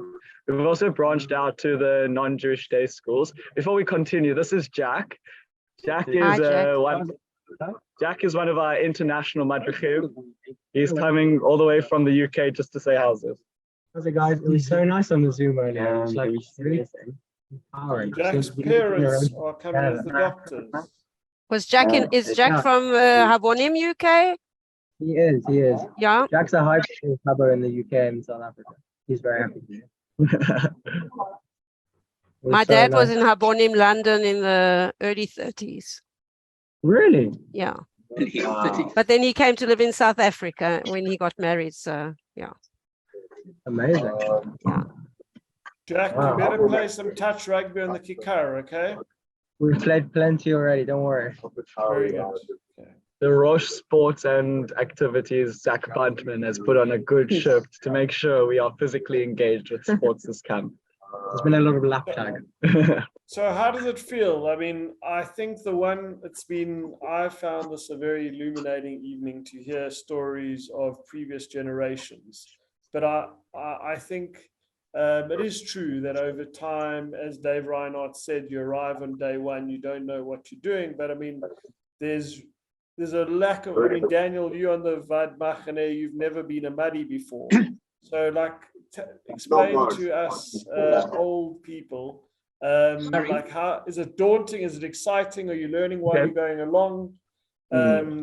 We've also branched out to the non-Jewish day schools. Before we continue, this is Jack. Jack is one of our international madrichim. He's coming all the way from the UK just to say how's it. How's it, guys? It was so nice on the Zoom earlier. It was like really empowering. Jack's parents are coming as the doctors. Is Jack from Habonim, UK? He is. Yeah. Jack's a high school cover in the UK and South Africa. He's very happy. My dad was in Habonim, London in the early 30s. Really? Yeah. Wow. But then he came to live in South Africa when he got married. So, yeah. Amazing. Yeah. Jack, you better play some touch rugby on the Kikar, okay? We've played plenty already, don't worry. Very good. Okay. The Roche Sports and Activities, Zach Buntman, has put on a good shift to make sure we are physically engaged with sports this camp. There's been a lot of lap tag. So how does it feel? I mean, I think I found this a very illuminating evening to hear stories of previous generations. But I think it is true that over time, as Dave Reinhardt said, you arrive on day one, you don't know what you're doing. But I mean, there's a lack of, Daniel, you on the Vad Machaneh, you've never been a muddy before. So like, explain to us old people, like how, is it daunting? Is it exciting? Are you learning while you're going along?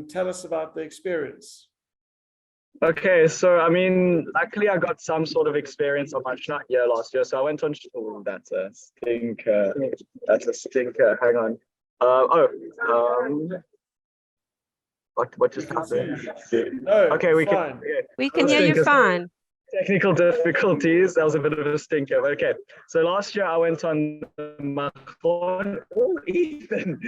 Tell us about the experience. Okay, so I mean, luckily I got some sort of experience on my Shnat year last year. So I went on, that's a stinker. Hang on. What just happened? No, okay, we fine. We can hear you fine. Technical difficulties. That was a bit of a stinker. But okay, so last year I went on Machon. Oh, Ethan,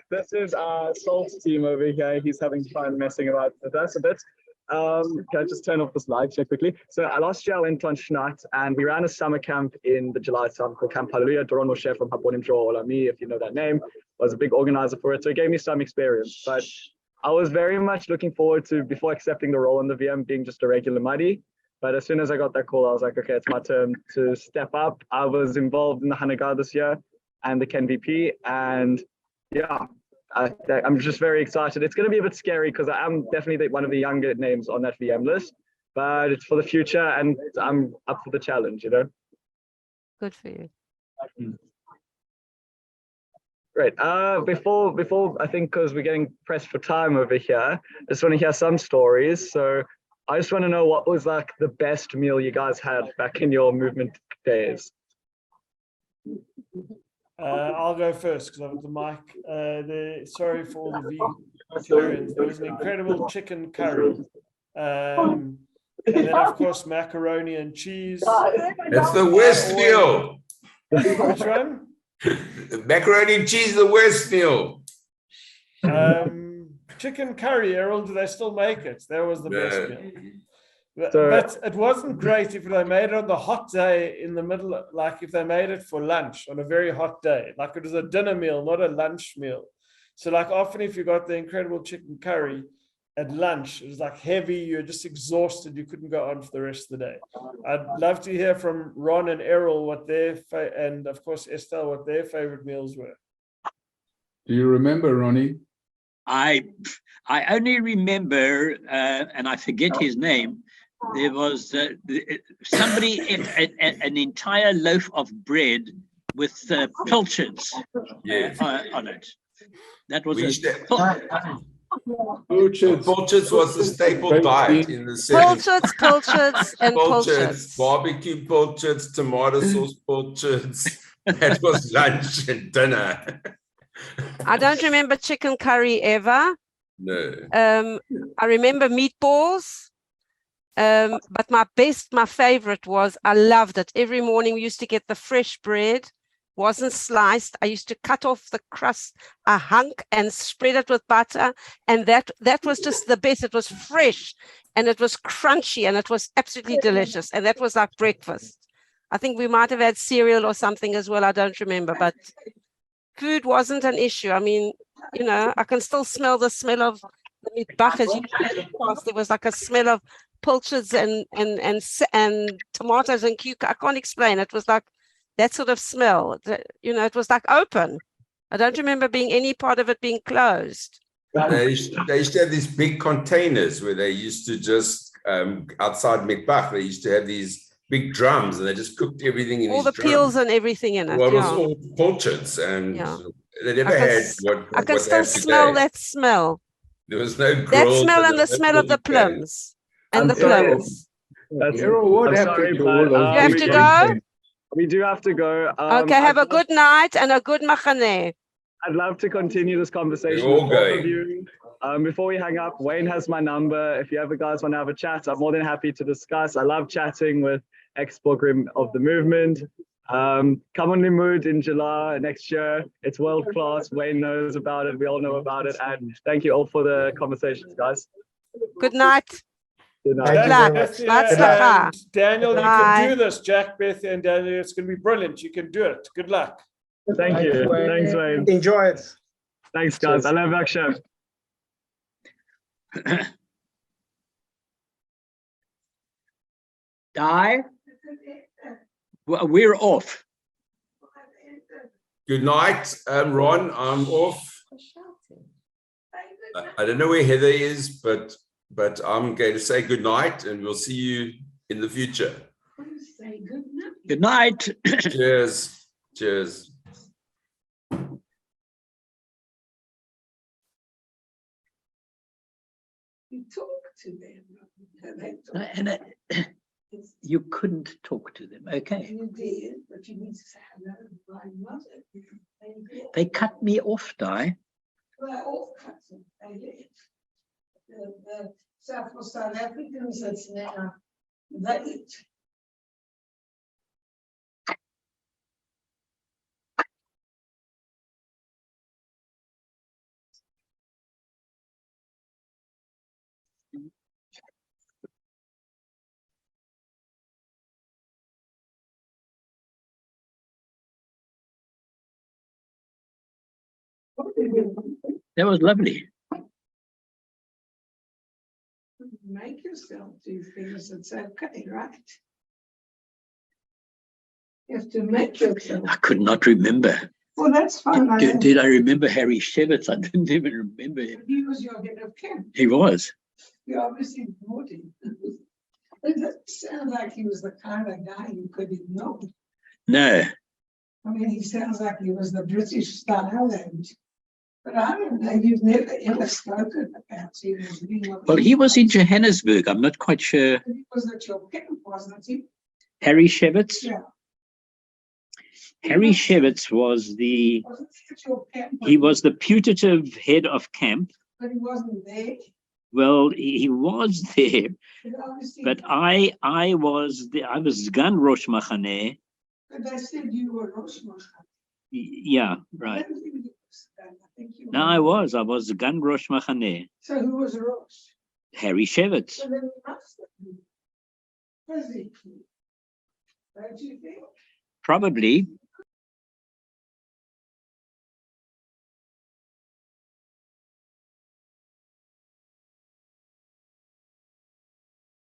this is our Salt's team over here. He's having fun messing about with us a bit. Can I just turn off this live check quickly? So last year I went on Shnat, and we ran a summer camp in the July time called Camp Hallelujah. Doron Moshe from Habonim Olami, if you know that name, was a big organizer for it. So it gave me some experience. But I was very much looking forward to, before accepting the role in the VM, being just a regular muddy. But as soon as I got that call, I was like, okay, it's my turn to step up. I was involved in the Hanagar this year and the Ken VP. And yeah, I'm just very excited. It's going to be a bit scary because I am definitely one of the younger names on that VM list. But it's for the future and I'm up for the challenge, you know? Good for you. Great. Before I think, because we're getting pressed for time over here, I just want to hear some stories. So I just want to know what was like the best meal you guys had back in your movement days. I'll go first because I have the mic. Sorry for all the vegetarians. There was an incredible chicken curry. And then, of course, macaroni and cheese. That's the worst meal. Which one? Macaroni and cheese, the worst meal. Chicken curry, Errol, do they still make it? That was the best meal. But it wasn't great if they made it on the hot day in the middle, like if they made it for lunch on a very hot day. Like it was a dinner meal, not a lunch meal. So like often if you got the incredible chicken curry at lunch, it was like heavy, you're just exhausted, you couldn't go on for the rest of the day. I'd love to hear from Ron and Errol what and of course Estelle, what their favorite meals were. Do you remember, Ronnie? I only remember, and I forget his name. There was somebody ate an entire loaf of bread with pilchards on it. That was Pilchards was the staple diet in the 70s. Pilchards, and pilchards. Barbecue pilchards, tomato sauce pilchards. That was lunch and dinner. I don't remember chicken curry ever. No. I remember meatballs. But my favorite was, I loved it. Every morning we used to get the fresh bread, wasn't sliced. I used to cut off the crust, a hunk, and spread it with butter. And that was just the best. It was fresh and it was crunchy and it was absolutely delicious. And that was like breakfast. I think we might have had cereal or something as well. I don't remember, but food wasn't an issue. I mean, you know, I can still smell the smell of the mitbach as you passed. There was like a smell of pilchards and tomatoes and cucumber. I can't explain. It was like that sort of smell. You know, it was like open. I don't remember being any part of it being closed. They used to have these big containers where they used to just outside Mikbach, they used to have these big drums and they just cooked everything in all the drums. peels and everything in it. Well, it was all pilchards, and they never had what I can what they still have smell today. that smell. There was no That grills smell and there the was no smell of the frying pan. plums. And the plums. What happened to all those You have to go? We do have to go. Okay, have a good night and a good machaneh. I'd love to continue this conversation We're all with both of going. you. Before we hang up, Wayne has my number. If you ever guys want to have a chat, I'm more than happy to discuss. I love chatting with ex-Pilgrim of the movement. Come on Limud in July next year. It's world class. Wayne knows about it. We all know about it. And thank you all for the conversations, guys. Good night. Good night. Good luck. And Daniel, you Bye. can do this. Jack, Beth, and Daniel, it's going to be brilliant. You can do it. Good luck. Thank you. Thanks, Wayne. Enjoy it. Thanks, guys. I love Akshay. Die. Well, we're off. Good night, Ron. I'm off. I don't know where Heather is, but I'm going to say good night, and we'll see you in the future. Good night. Cheers. Cheers. You talk to them. And you couldn't talk to them, okay? You did, but you need to say hello to my mother. They cut me off, Di. Well, all cut them. They did. The South Africans, it's now they. That was lovely. Make yourself do things, it's okay, right? You have to make yourself. I could not remember. Well, that's fine. Did I remember Harry Shevitz? I didn't even remember him. He was your head of camp. He was. You obviously ignored him. It sounds like he was the kind of guy you could ignore. No. I mean, he sounds like he was the British style, but I don't know. You've never ever spoken about him. Well, he was in Johannesburg. I'm not quite sure. He was at your camp, wasn't he? Harry Shevitz? Yeah. Harry Shevitz was the, Wasn't he at your camp? he was the putative head of camp. But he wasn't there. Well, he was there, But obviously, but I was Gan Rosh Machaneh. but they said you were Rosh Machaneh. Yeah, right. I don't think you were. I think you No, were. I was Gan Rosh Machaneh. So who was Rosh? Harry Shevitz. So then he must have been physically. Don't you think? Probably.